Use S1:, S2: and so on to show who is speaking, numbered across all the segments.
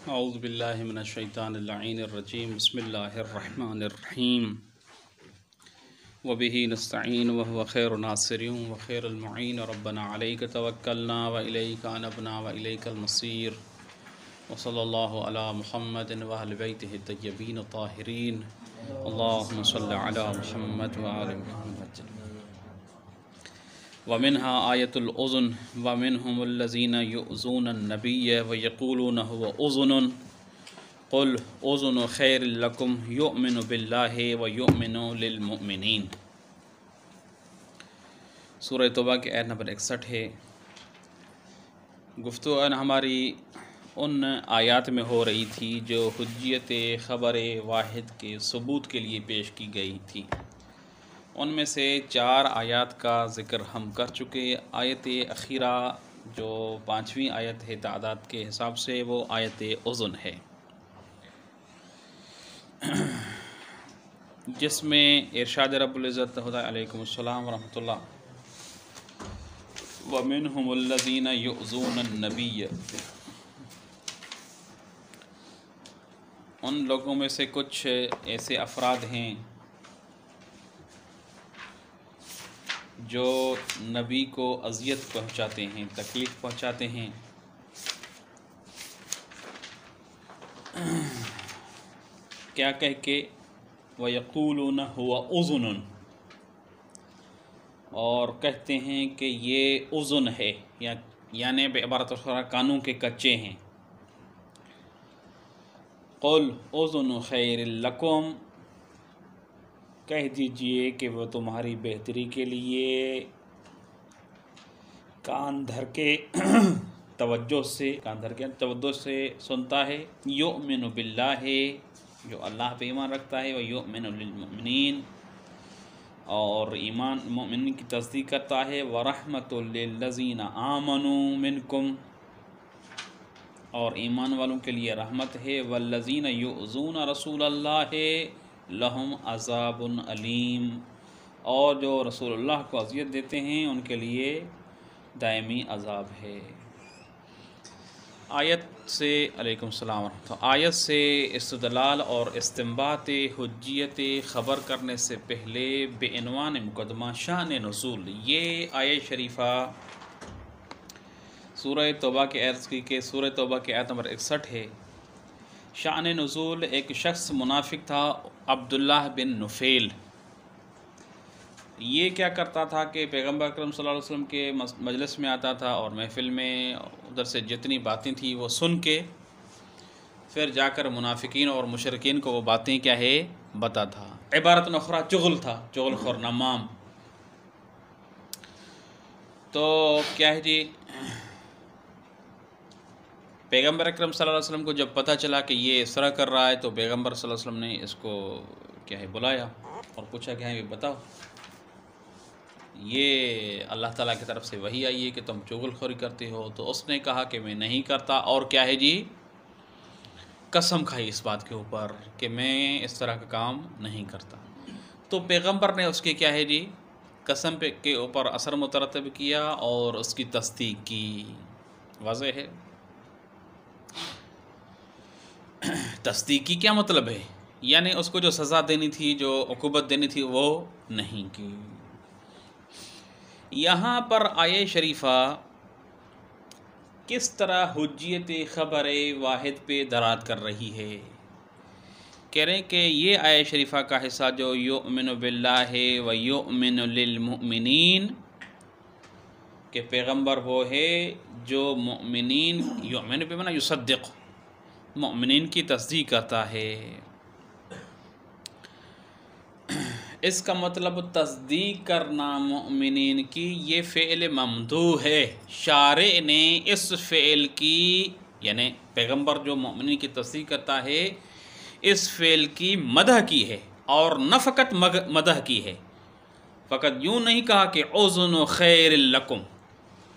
S1: اعوذ باللہ من الشیطان اللعین الرجیم بسم اللہ الرحمن الرحیم وبہ نستعین وهو خیر ناصر وخیر المعین ربنا علیک توکلنا والیک انبنا والیک المصیر وصلی اللہ علی محمد واہل بیتہ الطیبین الطاہرین اللہم صل علی محمد وآل محمد ومنها آیت الأذن ومنهم الذین یؤذون النبی ویقولون هو أذن قل أذن خیر لکم یؤمن باللہ ویؤمن للمؤمنین۔ سورہ توبہ کی آیت نمبر 61 ہے۔ گفتگو ہماری ان آیات میں ہو رہی تھی جو حجیت خبر واحد کے ثبوت کے لیے پیش کی گئی تھی۔ ان میں سے 4 آیات کا ذکر ہم کر چکے۔ آیت اخیرہ جو 5ویں آیت ہے تعداد کے حساب سے، وہ آیت اذن ہے، جس میں ارشاد رب العزت علیکم السلام ورحمۃ اللہ وَمِنْهُمُ الَّذِينَ يُؤْذُونَ النَّبِيَّ، ان لوگوں میں سے کچھ ایسے افراد ہیں جو نبی کو اذیت پہنچاتے ہیں، تکلیف پہنچاتے ہیں۔ کیا کہہ کے وَيَقُولُونَ هُوَ أُذُنٌ، اور کہتے ہیں کہ یہ اذن ہے، یعنی بعبارت کانوں کے کچے ہیں۔ قُلْ أُذُنُ خَيْرٍ لَكُمْ، کہہ دیجئے کہ وہ تمہاری بہتری کے لیے کان دھر کے توجہ سے سنتا ہے۔ یؤمن باللہ، جو اللہ پہ ایمان رکھتا ہے، ویؤمن للمؤمنین، اور ایمان مومنین کی تصدیق کرتا ہے، ورحمۃ للذین آمنوا منکم، اور ایمان والوں کے لیے رحمت ہے، والذین یؤذون رسول اللہ لہم عذاب علیم، اور جو رسول اللہ کو اذیت دیتے ہیں ان کے لیے دائمی عذاب ہے۔ آیت سے علیکم السلام ورحمۃ اللہ، آیت سے استدلال اور استنباط حجیت خبر کرنے سے پہلے بعنوان مقدمہ شان نزول، یہ آیت شریفہ سورہ توبہ کے عرض کی کہ سورہ توبہ کی آیت نمبر 61 ہے۔ شان نزول، ایک شخص منافق تھا عبداللہ بن نفیل، یہ کیا کرتا تھا کہ پیغمبر اکرم صلی اللہ علیہ وسلم کے مجلس میں آتا تھا اور محفل میں ادھر سے جتنی باتیں تھیں وہ سن کے پھر جا کر منافقین اور مشرکین کو وہ باتیں کیا ہے بتا تھا۔ عبارت اخری چغل تھا، چغل خور نمام۔ تو کیا ہے جی، پیغمبر اکرم صلی اللہ علیہ وسلم کو جب پتہ چلا کہ یہ اس طرح کر رہا ہے تو پیغمبر صلی اللہ علیہ وسلم نے اس کو کیا ہے بلایا اور پوچھا کہ یہ بتاؤ، یہ اللہ تعالیٰ کی طرف سے وحی آئی ہے کہ تم چغل خوری کرتے ہو؟ تو اس نے کہا کہ میں نہیں کرتا، اور کیا ہے جی قسم کھائی اس بات کے اوپر کہ میں اس طرح کا کام نہیں کرتا۔ تو پیغمبر نے اس کے کیا ہے جی قسم کے اوپر اثر مترتب کیا اور اس کی تصدیق کی۔ واضح ہے تصدیق کی کیا مطلب ہے، یعنی اس کو جو سزا دینی تھی، جو عقوبت دینی تھی، وہ نہیں کی۔ یہاں پر آیت شریفہ کس طرح حجیت خبر واحد پہ دلالت کر رہی ہے؟ کہہ رہے ہیں کہ یہ آیت شریفہ کا حصہ جو یؤمن باللہ و یؤمن للمؤمنین، کہ پیغمبر وہ ہے جو مؤمنین، یؤمن بمعنی یصدق، مؤمنین کی تصدیق کرتا ہے۔ اس کا مطلب تصدیق کرنا مؤمنین کی، یہ فعل ممدوح ہے۔ شارع نے اس فعل کی، یعنی پیغمبر جو مؤمنین کی تصدیق کرتا ہے، اس فعل کی مدح کی ہے، اور نہ فقط مدح کی ہے، فقط یوں نہیں کہا کہ اذن خیر لکم،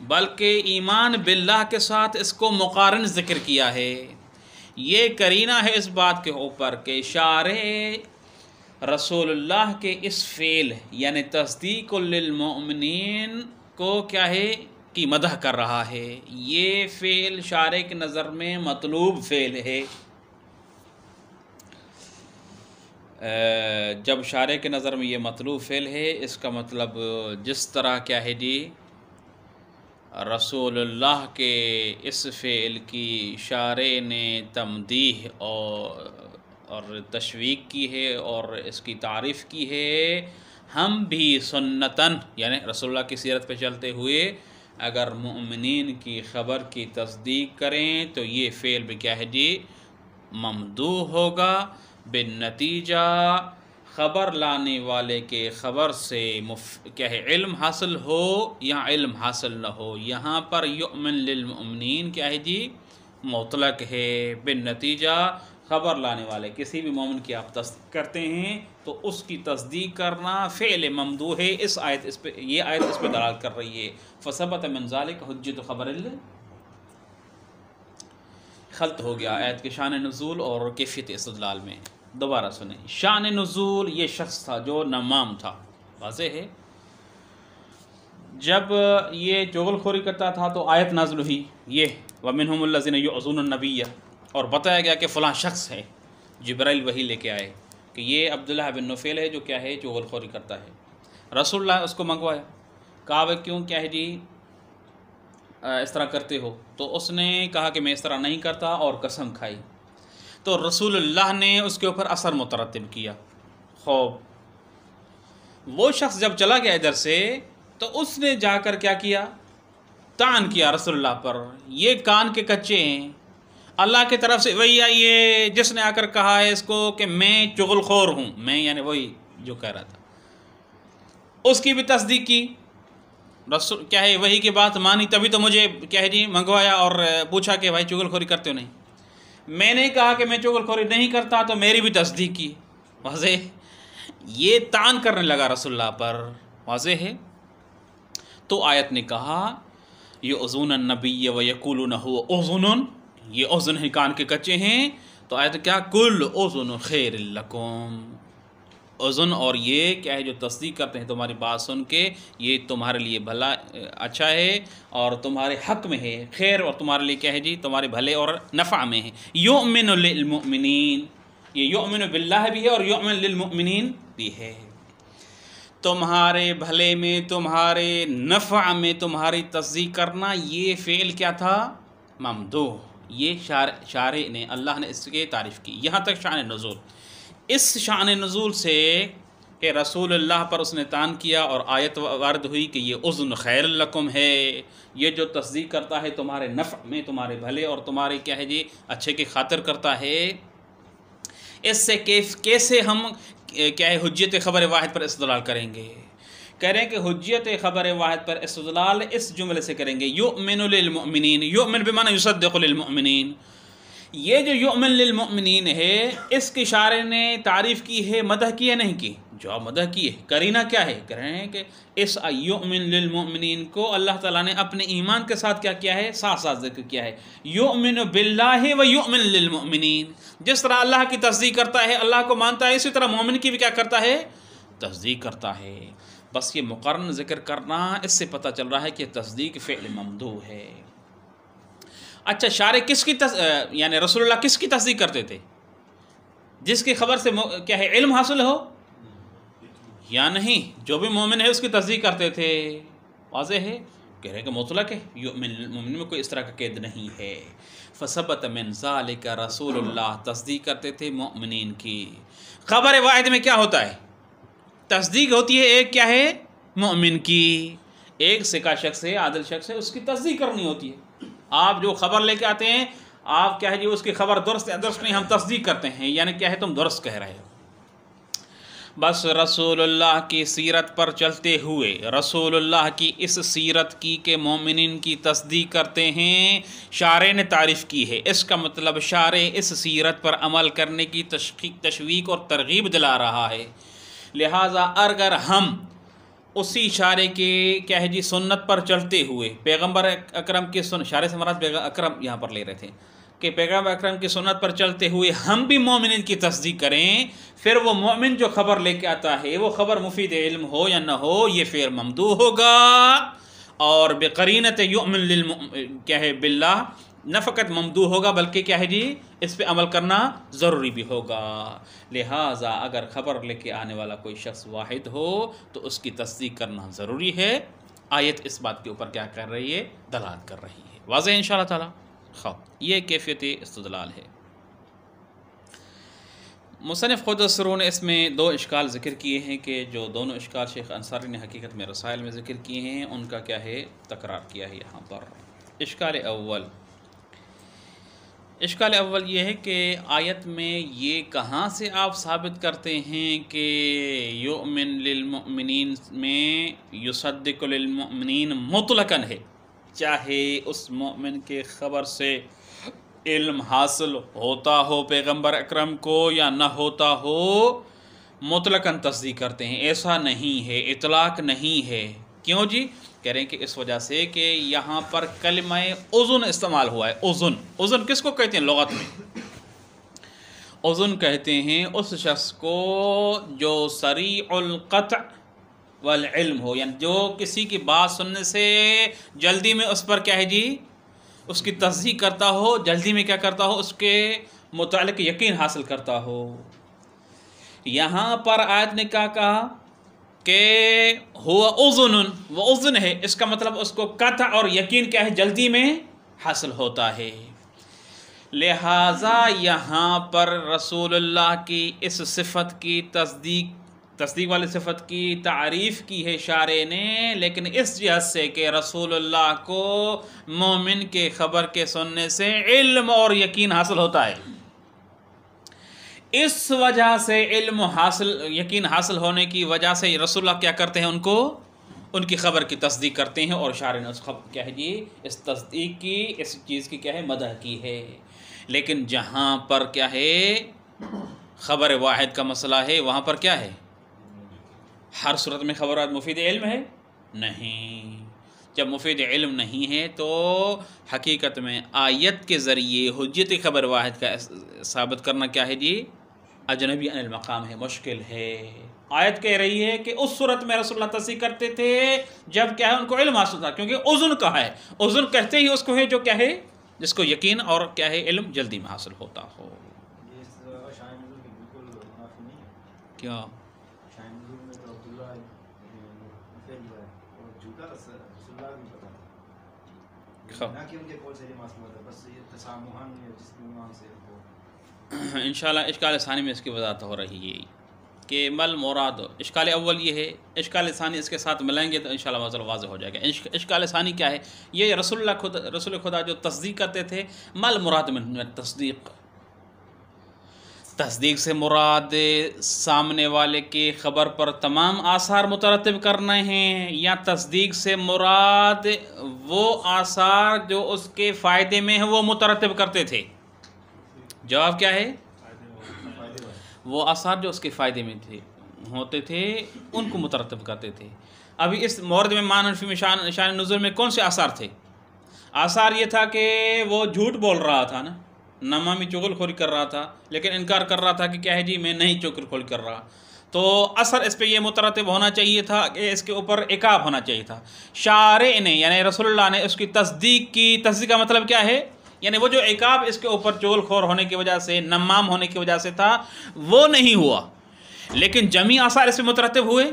S1: بلکہ ایمان باللہ کے ساتھ اس کو مقارن ذکر کیا ہے۔ یہ قرینہ ہے اس بات کے اوپر کہ شارع رسول اللہ کے اس فعل یعنی تصدیق للمؤمنین کو کیا ہے کی مدح کر رہا ہے، یہ فعل شارع کی نظر میں مطلوب فعل ہے۔ جب شارع کے نظر میں یہ مطلوب فعل ہے، اس کا مطلب جس طرح کیا ہے جی رسول اللہ کے اس فعل کی شارع نے تمدیح اور تشویق کی ہے اور اس کی تعریف کی ہے، ہم بھی سنتاً یعنی رسول اللہ کی سیرت پہ چلتے ہوئے اگر مؤمنین کی خبر کی تصدیق کریں تو یہ فعل بھی کیا ہے جی ممدوح ہوگا، بالنتیجہ خبر لانے والے کے خبر سے کیا ہے علم حاصل ہو یا علم حاصل نہ ہو، یہاں پر یؤمن للمؤمنین کیا ہے جی مطلق ہے، بالنتیجہ خبر لانے والے کسی بھی مومن کی آپ تصدیق کرتے ہیں تو اس کی تصدیق کرنا فعل ممدوح ہے۔ یہ آیت اس پہ دلالت کر رہی ہے۔ فثبت من ذلک حجت خبر خلط ہو گیا آیت کے شان نزول اور کیفیت استدلال میں۔ دوبارہ سنیں، شان نزول یہ شخص تھا جو نمام تھا، واضح ہے۔ جب یہ چغل خوری کرتا تھا تو آیت نازل ہوئی یہ وَمِنْهُمُ الَّذِينَ يُؤْذُونَ النَّبِيَّ، اور بتایا گیا کہ فلاں شخص ہے، جبرائیل وحی لے کے آئے کہ یہ عبداللہ بن نفیل ہے جو کیا ہے چغل خوری کرتا ہے۔ رسول اللہ اس کو منگوایا، کہا وہ کیوں کیا ہے جی اس طرح کرتے ہو؟ تو اس نے کہا کہ میں اس طرح نہیں کرتا اور قسم کھائی، تو رسول اللہ نے اس کے اوپر اثر مترتب کیا۔ خوب وہ شخص جب چلا گیا ادھر سے تو اس نے جا کر کیا کیا؟ طعن کیا رسول اللہ پر، یہ کان کے کچے ہیں، اللہ کی طرف سے وہی آئی ہے جس نے آ کر کہا ہے اس کو کہ میں چغل خور ہوں، میں یعنی وہی جو کہہ رہا تھا، اس کی بھی تصدیق کی۔ رسول کیا ہے وہی کی بات مانی، تبھی تو مجھے کیا ہے جی منگوایا اور پوچھا کہ بھائی چغل خوری کرتے ہو نہیں؟ میں نے کہا کہ میں چغل خوری نہیں کرتا تو میری بھی تصدیق کی، واضح یہ طعن کرنے لگا رسول اللہ پر، واضح ہے۔ تو آیت نے کہا یؤذون النبی ویقولون هو اذن، یہ اذن ہے کان کے کچے ہیں، تو آیت کیا کل اذن خیر لکم، اذن اور یہ کیا ہے جو تصدیق کرتے ہیں تمہاری بات سن کے، یہ تمہارے لیے بھلا اچھا ہے اور تمہارے حق میں ہے، خیر اور تمہارے لیے کیا ہے جی تمہارے بھلے اور نفع میں ہے۔ یؤمن للمؤمنین، یہ یؤمن باللہ بھی ہے اور یؤمن للمؤمنین بھی ہے، تمہارے بھلے میں تمہارے نفع میں تمہاری تصدیق کرنا، یہ فعل کیا تھا ممدوح، یہ شارع نے اللہ نے اس کی تعریف کی۔ یہاں تک شان نزول، اس شان نزول سے کہ رسول اللہ پر اس نے طعن کیا اور آیت وارد ہوئی کہ یہ اذن خیر لکم ہے، یہ جو تصدیق کرتا ہے تمہارے نفع میں تمہارے بھلے اور تمہارے کیا ہے جی اچھے کی خاطر کرتا ہے، اس سے کیسے ہم کیا ہے حجت خبر واحد پر استدلال کریں گے؟ کہہ رہے ہیں کہ حجت خبر واحد پر استدلال اس جملے سے کریں گے یؤمن للمؤمنین، یؤمن بمعنی یصدق للمؤمنین، یہ جو یؤمن للمؤمنین ہے اس کی شارع نے تعریف کی ہے، مدح کی ہے نہیں کی؟ جواب مدح کی ہے۔ کرینہ کیا ہے؟ کہہ رہے ہیں کہ اس یؤمن للمؤمنین کو اللہ تعالیٰ نے اپنے ایمان کے ساتھ کیا کیا ہے؟ ساتھ ساتھ ذکر کیا ہے، یؤمن باللہ و یؤمن للمؤمنین، جس طرح اللہ کی تصدیق کرتا ہے اللہ کو مانتا ہے، اسی طرح مومن کی بھی کیا کرتا ہے؟ تصدیق کرتا ہے۔ بس یہ مقرن ذکر کرنا، اس سے پتہ چل رہا ہے کہ تصدیق فعل ممدوح ہے۔ اچھا شارع کس کی یعنی رسول اللہ کس کی تصدیق کرتے تھے؟ جس کی خبر سے کیا ہے علم حاصل ہو یا نہیں؟ جو بھی مومن ہے اس کی تصدیق کرتے تھے، واضح ہے۔ کہہ رہے کہ مطلق ہے، مومن میں کوئی اس طرح کا قید نہیں ہے۔ فثبت من ذالک رسول اللہ، تصدیق کرتے تھے مومنین کی۔ خبر واحد میں کیا ہوتا ہے؟ تصدیق ہوتی ہے ایک کیا ہے مومن کی، ایک ثقہ شخص ہے عادل شخص ہے اس کی تصدیق کرنی ہوتی ہے۔ آپ جو خبر لے کے آتے ہیں آپ کیا ہے جی اس کی خبر درست ہے درست نہیں، ہم تصدیق کرتے ہیں، یعنی کیا ہے تم درست کہہ رہے ہو۔ بس رسول اللہ کی سیرت پر چلتے ہوئے رسول اللہ کی اس سیرت کی کہ مومنین کی تصدیق کرتے ہیں شارع نے تعریف کی ہے، اس کا مطلب شارع اس سیرت پر عمل کرنے کی تشویق اور ترغیب دلا رہا ہے۔ لہٰذا اگر ہم اسی شارع کے کیا ہے جی سنت پر چلتے ہوئے پیغمبر اکرم کی شارع سے مراد اکرم یہاں پر لے رہے تھے کہ پیغمبر اکرم کی سنت پر چلتے ہوئے ہم بھی مومنین کی تصدیق کریں، پھر وہ مومن جو خبر لے کے آتا ہے وہ خبر مفید علم ہو یا نہ ہو یہ فعل ممدوح ہوگا، اور بقرینت یؤمن کیا ہے باللہ نہ فقط ممدوح ہوگا بلکہ کیا ہے جی اس پہ عمل کرنا ضروری بھی ہوگا. لہٰذا اگر خبر لے کے آنے والا کوئی شخص واحد ہو تو اس کی تصدیق کرنا ضروری ہے. آیت اس بات کے اوپر کیا کر رہی ہے؟ دلالت کر رہی ہے. واضح انشاءاللہ تعالی. یہ کیفیت استدلال ہے. مصنف خود سرو نے اس میں دو اشکال ذکر کیے ہیں کہ جو دونوں اشکال شیخ انصاری نے حقیقت میں رسائل میں ذکر کیے ہیں ان کا کیا ہے تکرار کیا ہے یہاں پر. اشکال اول یہ ہے کہ آیت میں یہ کہاں سے آپ ثابت کرتے ہیں کہ یؤمن للمؤمنین میں یصدق للمؤمنین مطلقاً ہے، چاہے اس مومن کے خبر سے علم حاصل ہوتا ہو پیغمبر اکرم کو یا نہ ہوتا ہو مطلقاً تصدیق کرتے ہیں. ایسا نہیں ہے، اطلاق نہیں ہے. کیوں جی؟ کہہ رہے ہیں کہ اس وجہ سے کہ یہاں پر کلمہ اذن استعمال ہوا ہے. اذن، اذن کس کو کہتے ہیں لغت میں؟ اذن کہتے ہیں اس شخص کو جو سریع القطع والعلم ہو، یعنی جو کسی کی بات سننے سے جلدی میں اس پر کیا ہے جی اس کی تصدیق کرتا ہو، جلدی میں کیا کرتا ہو اس کے متعلق یقین حاصل کرتا ہو. یہاں پر آیت نے کیا کہا کہ ہوا اذن، وہ اذن ہے، اس کا مطلب اس کو قطع اور یقین کیا ہے جلدی میں حاصل ہوتا ہے. لہٰذا یہاں پر رسول اللہ کی اس صفت کی تصدیق والی صفت کی تعریف کی ہے شارع نے، لیکن اس جہت سے کہ رسول اللہ کو مومن کے خبر کے سننے سے علم اور یقین حاصل ہوتا ہے. اس وجہ سے علم حاصل یقین حاصل ہونے کی وجہ سے رسول اللہ کیا کرتے ہیں ان کی خبر کی تصدیق کرتے ہیں، اور شارع نے اس خبر کیا ہے جی اس تصدیق کی اس چیز کی کیا ہے مدح کی ہے. لیکن جہاں پر کیا ہے خبر واحد کا مسئلہ ہے وہاں پر کیا ہے ہر صورت میں خبرات مفید علم ہے نہیں. جب مفید علم نہیں ہے تو حقیقت میں آیت کے ذریعے حجت خبر واحد کا ثابت کرنا کیا ہے جی اجنبی عن المقام ہے، مشکل ہے. آیت کہہ رہی ہے کہ اس صورت میں رسول اللہ تصدیق کرتے تھے جب کیا ہے ان کو علم حاصل تھا، کیونکہ اذن کہا ہے. اذن کہتے ہی اس کو ہے جو کیا ہے جس کو یقین اور کیا ہے علم جلدی میں حاصل ہوتا ہو. کیا انشاءاللہ اشکال ثانی میں اس کی وضاحت ہو رہی ہے کہ مل مراد. اشکال اول یہ ہے، اشکال ثانی اس کے ساتھ ملیں گے تو انشاءاللہ مسئلہ واضح ہو جائے گا. اشکال ثانی کیا ہے؟ یہ رسول خدا جو تصدیق کرتے تھے مل مراد من تصدیق. تصدیق سے مراد سامنے والے کی خبر پر تمام آثار مترتب کرنے ہیں، یا تصدیق سے مراد وہ آثار جو اس کے فائدے میں ہیں وہ مترتب کرتے تھے؟ جواب کیا ہے؟ وہ آثار جو اس کے فائدے میں ہوتے تھے ان کو مترتب کرتے تھے. ابھی اس مورد میں معنی فی شان نزول میں کون سے آثار تھے؟ آثار یہ تھا کہ وہ جھوٹ بول رہا تھا نا، نمامی چغل خوری کر رہا تھا، لیکن انکار کر رہا تھا کہ کیا ہے جی میں نہیں چغل خوری کر رہا. تو اثر اس پہ یہ مترتب ہونا چاہیے تھا کہ اس کے اوپر عقاب ہونا چاہیے تھا. شارع نے یعنی رسول اللہ نے اس کی تصدیق کی. تصدیق کا مطلب کیا ہے؟ یعنی وہ جو عقاب اس کے اوپر چغل خور ہونے کی وجہ سے نمام ہونے کی وجہ سے تھا وہ نہیں ہوا، لیکن جمی آثار اس پہ مترتب ہوئے.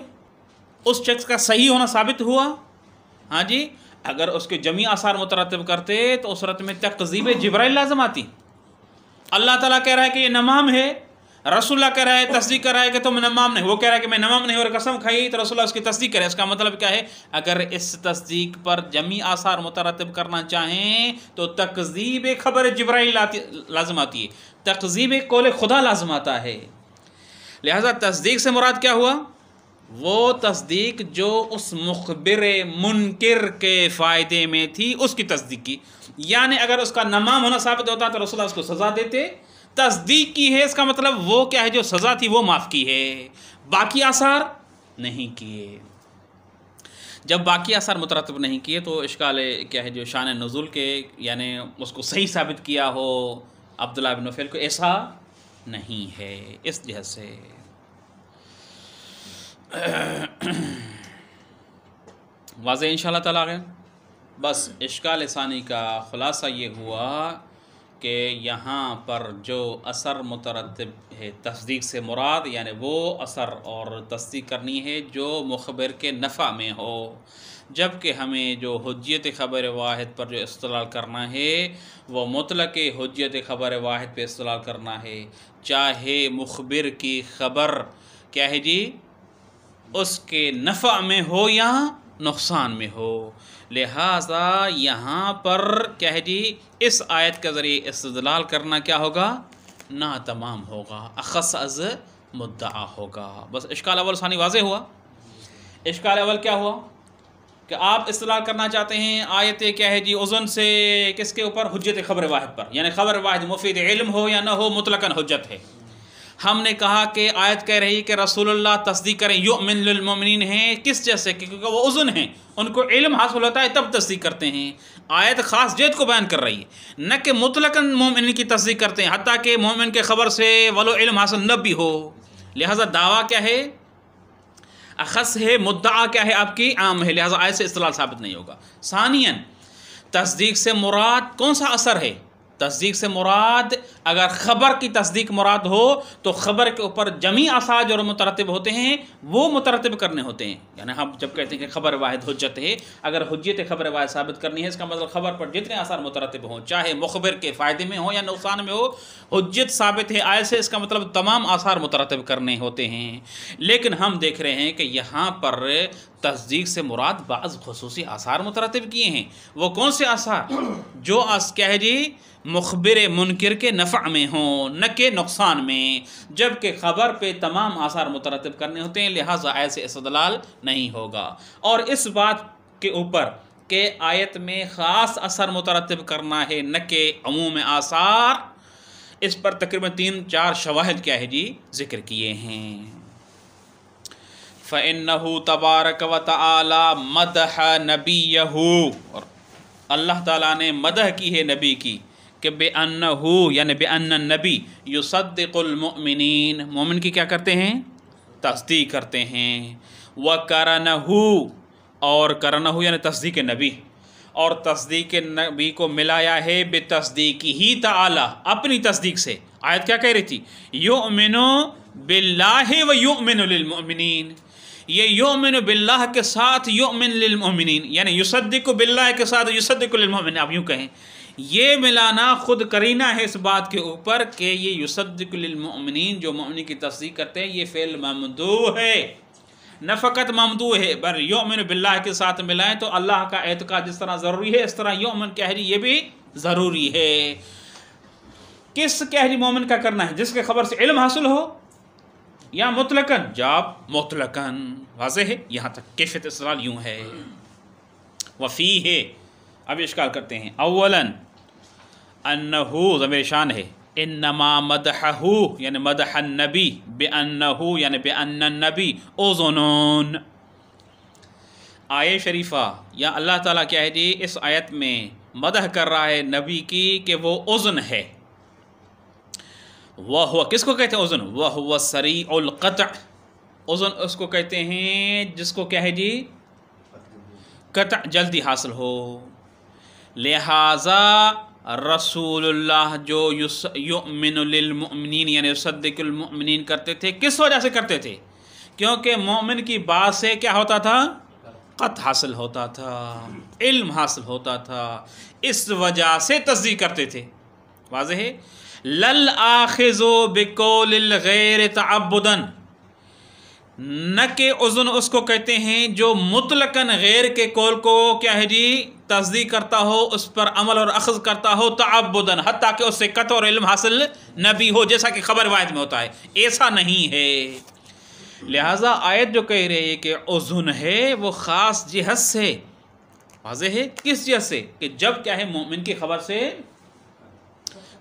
S1: اس شخص کا صحیح ہونا ثابت ہوا. ہاں جی اگر اس کے جمی آثار مترتب کرتے تو اس صورت میں تکذیب جبرائیل لازم آتی. اللہ تعالیٰ کہہ رہا ہے کہ یہ نمام ہے، رسول اللہ کہہ رہا ہے تصدیق کر رہا ہے کہ تم نمام نہیں، وہ کہہ رہا ہے کہ میں نمام نہیں اور قسم کھائی تو رسول اللہ اس کی تصدیق کرے. اس کا مطلب کیا ہے؟ اگر اس تصدیق پر جمی آثار مترتب کرنا چاہیں تو تکذیب خبر جبرائیل لازم آتی ہے، تکذیب قول خدا لازم آتا ہے. لہذا تصدیق سے مراد کیا ہوا؟ وہ تصدیق جو اس مخبر منکر کے فائدے میں تھی اس کی تصدیق کی. یعنی اگر اس کا نمام ہونا ثابت ہوتا تو رسول اللہ اس کو سزا دیتے. تصدیق کی ہے اس کا مطلب وہ کیا ہے جو سزا تھی وہ معاف کی ہے، باقی آثار نہیں کیے. جب باقی آثار مترتب نہیں کیے تو اشکال کیا ہے جو شان نزول کے یعنی اس کو صحیح ثابت کیا ہو عبداللہ بن نفیل کو، ایسا نہیں ہے. اس جہت سے واضح انشاءاللہ تعالیٰ. بس اشکال ثانی کا خلاصہ یہ ہوا کہ یہاں پر جو اثر مترتب ہے تصدیق سے مراد یعنی وہ اثر اور تصدیق کرنی ہے جو مخبر کے نفع میں ہو، جبکہ ہمیں جو حجیت خبر واحد پر جو استدلال کرنا ہے وہ مطلق حجیت خبر واحد پہ استدلال کرنا ہے، چاہے مخبر کی خبر کیا ہے جی اس کے نفع میں ہو یا نقصان میں ہو۔ لہٰذا یہاں پر کیا ہے جی اس آیت کے ذریعے استدلال کرنا کیا ہوگا؟ ناتمام ہوگا، اخص از مدعا ہوگا۔ بس اشکال اول ثانی واضح ہوا۔ اشکال اول کیا ہوا کہ آپ استدلال کرنا چاہتے ہیں آیت کیا ہے جی اذن سے کس کے اوپر؟ حجت خبر واحد پر، یعنی خبر واحد مفید علم ہو یا نہ ہو مطلقاً حجت ہے۔ ہم نے کہا کہ آیت کہہ رہی کہ رسول اللہ تصدیق کریں یؤمن للمؤمنین ہیں، کس جیسے؟ کیونکہ وہ اذن ہیں، ان کو علم حاصل ہوتا ہے تب تصدیق کرتے ہیں۔ آیت خاص جہت کو بیان کر رہی ہے، نہ کہ مطلقاً مومن کی تصدیق کرتے ہیں، حتیٰ کہ مومن کے خبر سے ولو علم حاصل نہ بھی ہو۔ لہٰذا دعویٰ کیا ہے؟ اخص ہے، مدعا کیا ہے آپ کی؟ عام ہے، لہٰذا آیت سے استدلال ثابت نہیں ہوگا۔ ثانیاً تصدیق سے مراد کون سا اثر ہے؟ تصدیق سے مراد اگر خبر کی تصدیق مراد ہو تو خبر کے اوپر جمیع آثار جو مترتب ہوتے ہیں وہ مترتب کرنے ہوتے ہیں۔ یعنی ہم جب کہتے ہیں کہ خبر واحد حجت ہے، اگر حجت خبر واحد ثابت کرنی ہے اس کا مطلب خبر پر جتنے آثار مترتب ہوں چاہے مخبر کے فائدے میں ہوں یا نقصان میں ہو، حجت ثابت ہے آیت سے، اس کا مطلب تمام آثار مترتب کرنے ہوتے ہیں۔ لیکن ہم دیکھ رہے ہیں کہ یہاں پر تصدیق سے مراد بعض خصوصی آثار مترتب کیے ہیں۔ وہ کون سے آثار؟ جو کیا ہے جی مخبر منکر کے نفع میں ہوں نہ کہ نقصان میں، جبکہ خبر پہ تمام آثار مترتب کرنے ہوتے ہیں، لہٰذا آیت سے استدلال نہیں ہوگا۔ اور اس بات کے اوپر کہ آیت میں خاص اثر مترتب کرنا ہے نہ کہ عموم آثار، اس پر تقریباً 3-4 شواہد کیا ہے جی ذکر کیے ہیں۔ فَإِنَّهُ تَبَارَكَ وَتَعَالَى مَدَحَ نَبِيَّهُ، اور اللہ تعالیٰ نے مدح کی ہے نبی کی کہ بِأَنَّهُ یعنی بِأَنَّ النبی يُصَدِّقُ الْمُؤْمِنِينَ، مومن کی کیا کرتے ہیں؟ تصدیق کرتے ہیں۔ وَقَرَنَهُ، اور کرنہ یعنی تصدیق نبی، اور تصدیق نبی کو ملایا ہے بِتَصْدِيقِهِ تعالی، اپنی تصدیق سے۔ آیت کیا کہہ رہی تھی؟ یؤمن باللہ ویؤمن للمؤمنین، یہ یؤمن باللہ کے ساتھ یؤمن للمؤمنین، یعنی یصدق باللہ کے ساتھ یصدق للمؤمنین، آپ یوں کہیں یہ ملانا خود کرینہ ہے اس بات کے اوپر کہ یہ یصدق للمؤمنین جو مومن کی تصدیق کرتے ہیں یہ فعل ممدوح ہے، نہ فقط ممدوح ہے بل یؤمن باللہ کے ساتھ ملائیں تو اللہ کا اعتقاد جس طرح ضروری ہے اس طرح یؤمن کہہ رہی یہ بھی ضروری ہے۔ کس کہہ رہی مومن کا کرنا ہے؟ جس کے خبر سے علم حاصل ہو یا مطلقاً؟ جاب مطلقاً واضح ہے، یہاں تک کیفیت استدلال یوں ہے۔ وفیہ، اب اشکال کرتے ہیں۔ اولاً انہو ضمیر شان ہے، انما مدحہو یعنی مدح النبی، بانہو یعنی بان النبی اذنون۔ آیت شریفہ یا اللہ تعالیٰ کیا ہے جی اس آیت میں مدح کر رہا ہے نبی کی کہ وہ اذن ہے۔ وہ کس کو کہتے ہیں اذن؟ وہ سریع القطع، اذن اس کو کہتے ہیں جس کو کیا ہے جی قطع جلدی حاصل ہو۔ لہٰذا رسول اللہ جو یؤمن للمؤمنین یعنی یصدق المؤمنین کرتے تھے، کس وجہ سے کرتے تھے؟ کیونکہ مومن کی بات سے کیا ہوتا تھا؟ قطع حاصل ہوتا تھا، علم حاصل ہوتا تھا، اس وجہ سے تصدیق کرتے تھے۔ واضح ہے؟ للآخذ بقول الغیر تعبدا، نہ کہ اذن اس کو کہتے ہیں جو مطلقاً غیر کے قول کو کیا ہے جی تصدیق کرتا ہو، اس پر عمل اور اخذ کرتا ہو تعبداً، حتیٰ کہ اس سے قطع اور علم حاصل نہ بھی ہو، جیسا کہ خبر واحد میں ہوتا ہے، ایسا نہیں ہے۔ لہٰذا آیت جو کہہ رہی ہے کہ اذن ہے وہ خاص جہت سے، واضح ہے کس جہت سے کہ جب کیا ہے مومن کی خبر سے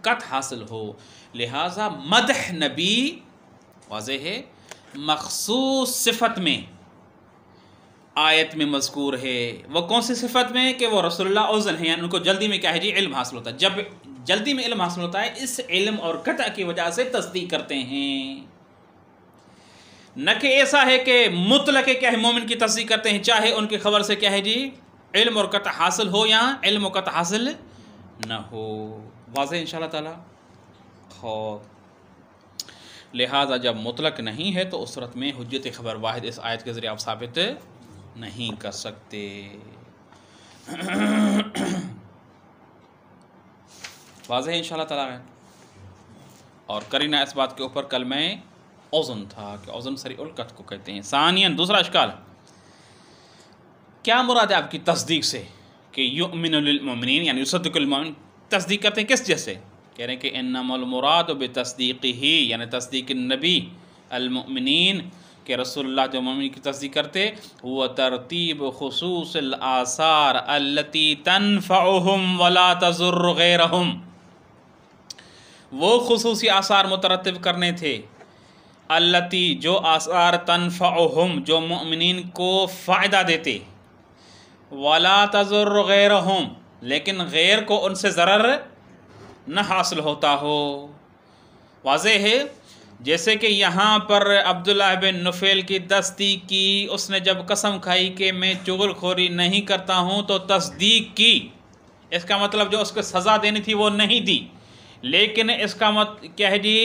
S1: قطع حاصل ہو۔ لہٰذا مدح نبی واضح ہے مخصوص صفت میں آیت میں مذکور ہے۔ وہ کون سی صفت میں؟ کہ وہ رسول اللہ اذن ہے، یعنی ان کو جلدی میں کیا ہے جی علم حاصل ہوتا ہے۔ جب جلدی میں علم حاصل ہوتا ہے اس علم اور قطع کی وجہ سے تصدیق کرتے ہیں، نہ کہ ایسا ہے کہ مطلق کیا ہے مومن کی تصدیق کرتے ہیں چاہے ان کی خبر سے کیا ہے جی علم اور قطع حاصل ہو یا علم و قطع حاصل نہ ہو. واضح انشاءاللہ تعالی. لہذا جب مطلق نہیں ہے تو اس صورت میں حجت خبر واحد اس آیت کے ذریعے آپ ثابت نہیں کر سکتے. واضح ہے انشاءاللہ تعالی. اور کرینہ اس بات کے اوپر کلمہ اذن تھا کہ اذن سری القط کو کہتے ہیں. ثانیاً دوسرا اشکال، کیا مراد ہے آپ کی تصدیق سے کہ یؤمن للمؤمنین یعنی یصدق المؤمن، تصدیق کرتے ہیں کس جیسے؟ کہہ رہے ہیں کہ انما المراد بتصدیقہ یعنی تصدیق النبی المؤمنین کہ رسول اللہ جو مومن کی تصدیق کرتے، وہ ترتیب خصوص الآثار التي تنفعهم ولا تضر غیرهم، وہ خصوصی آثار مترتب کرنے تھے التی جو آثار تنفعهم جو مؤمنین کو فائدہ دیتے، ولا تضر غیرهم لیکن غیر کو ان سے ضرر نہ حاصل ہوتا ہو. واضح ہے. جیسے کہ یہاں پر عبداللہ بن نفیل کی تصدیق کی، اس نے جب قسم کھائی کہ میں چغل خوری نہیں کرتا ہوں تو تصدیق کی، اس کا مطلب جو اس کو سزا دینی تھی وہ نہیں دی. لیکن اس کا کیا ہے جی،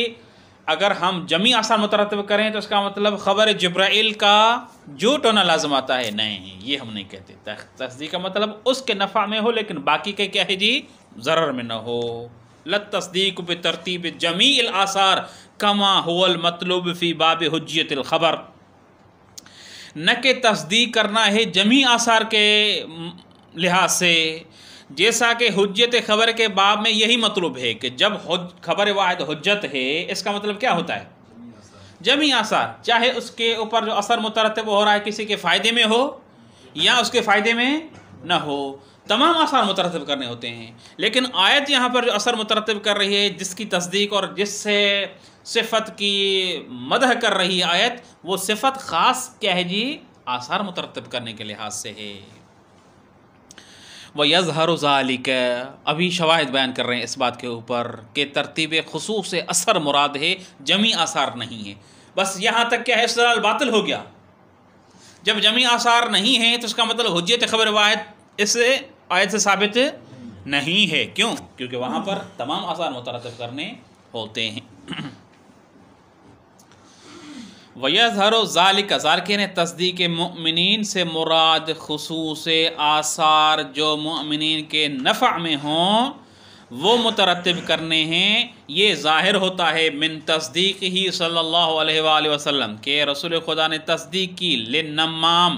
S1: اگر ہم جمی آثار مترتب کریں تو اس کا مطلب خبر جبرائیل کا جھوٹ ہونا لازم آتا ہے. نہیں، یہ ہم نہیں کہتے. تصدیق کا مطلب اس کے نفع میں ہو لیکن باقی کے کیا ہے جی ضرر میں نہ ہو. للتصدیق بترتیب جمیع الآثار کما هو المطلوب فی باب حجیت الخبر، نہ کہ تصدیق کرنا ہے جمیع آثار کے لحاظ سے، جیسا کہ حجت خبر کے باب میں یہی مطلوب ہے کہ جب خبر واحد حجت ہے اس کا مطلب کیا ہوتا ہے؟ جمیع آثار، چاہے اس کے اوپر جو اثر مترتب ہو رہا ہے کسی کے فائدے میں ہو یا اس کے فائدے میں نہ ہو، تمام آثار مترتب کرنے ہوتے ہیں. لیکن آیت یہاں پر جو اثر مترتب کر رہی ہے، جس کی تصدیق اور جس سے صفت کی مدح کر رہی ہے آیت، وہ صفت خاص کیا ہے جی آثار مترتب کرنے کے لحاظ سے ہے. وَيَظْهَرُ ذَلِكَ ابھی شواہد بیان کر رہے ہیں اس بات کے اوپر کہ ترتیب خصوص سے اثر مراد ہے، جمی آثار نہیں ہے. بس یہاں تک کیا ہے استدلال باطل ہو گیا. جب جمی آثار نہیں ہیں تو اس کا مطلب حجت خبر واحد اس آیت سے ثابت نہیں ہے. کیوں؟ کیونکہ وہاں پر تمام آثار مترتب کرنے ہوتے ہیں. وَيَظْهَرُ ذَلِكَ ذَلِكَ نے تصدیق مؤمنین سے مراد خصوص آثار جو مؤمنین کے نفع میں ہوں وہ مترتب کرنے ہیں. یہ ظاہر ہوتا ہے من تصدیق ہی صلی اللہ علیہ وآلہ وسلم کہ رسول خدا نے تصدیق کی للنمام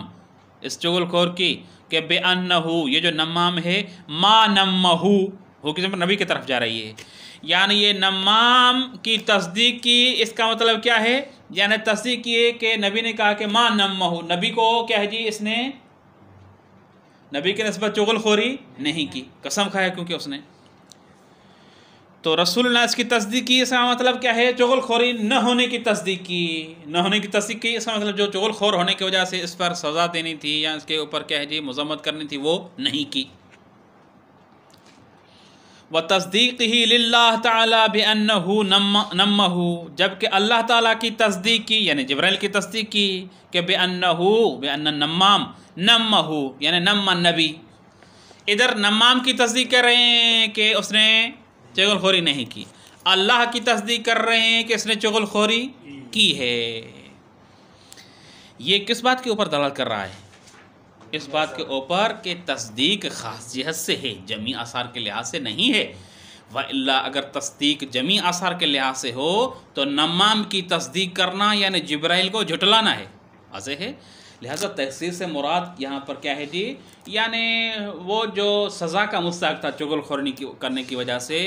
S1: اس چغل خور کی کہ بِأَنَّهُ یہ جو نمام ہے ما نمہو ہو کسی پر نبی کی طرف جا رہی ہے، یعنی یہ نمام کی تصدیق کی. اس کا مطلب کیا ہے؟ یعنی تصدیق کی کہ نبی نے کہا کہ ما نمہو، نبی کو کیا ہے جی اس نے نبی کے نسبت چغل خوری نہیں کی، قسم کھایا کیونکہ اس نے. تو رسول اللہ اس کی تصدیق کی، اس کا مطلب کیا ہے؟ چغل خوری نہ ہونے کی تصدیق کی. نہ ہونے کی تصدیق کی اس کا مطلب جو چغل خور ہونے کی وجہ سے اس پر سزا دینی تھی یا اس کے اوپر کیا ہے جی مذمت کرنی تھی وہ نہیں کی. وَتَصْدِيقِهِ لِلَّهِ تَعَالَى بِأَنَّهُ نَمَّهُ جبکہ اللہ تعالیٰ کی تصدیق کی یعنی جبرائیل کی تصدیق کی کہ بِأَنَّ النَّمَّام نَمَّهُ یعنی نَمَّ النبی. ادھر نمام کی تصدیق کر رہے ہیں کہ اس نے چغل خوری نہیں کی، اللہ کی تصدیق کر رہے ہیں کہ اس نے چغل خوری کی ہے. یہ کس بات کے اوپر دلالت کر رہا ہے؟ اس بات کے اوپر کہ تصدیق خاص جہت سے ہے، جمی آثار کے لحاظ سے نہیں ہے. وَإِلَّا اگر تصدیق جمی آثار کے لحاظ سے ہو تو نمام کی تصدیق کرنا یعنی جبرائیل کو جھٹلانا ہے. واضح ہے. لہذا تخصیص سے مراد یہاں پر کیا ہے جی، یعنی وہ جو سزا کا مستحق تھا چغل خوری کرنے کی وجہ سے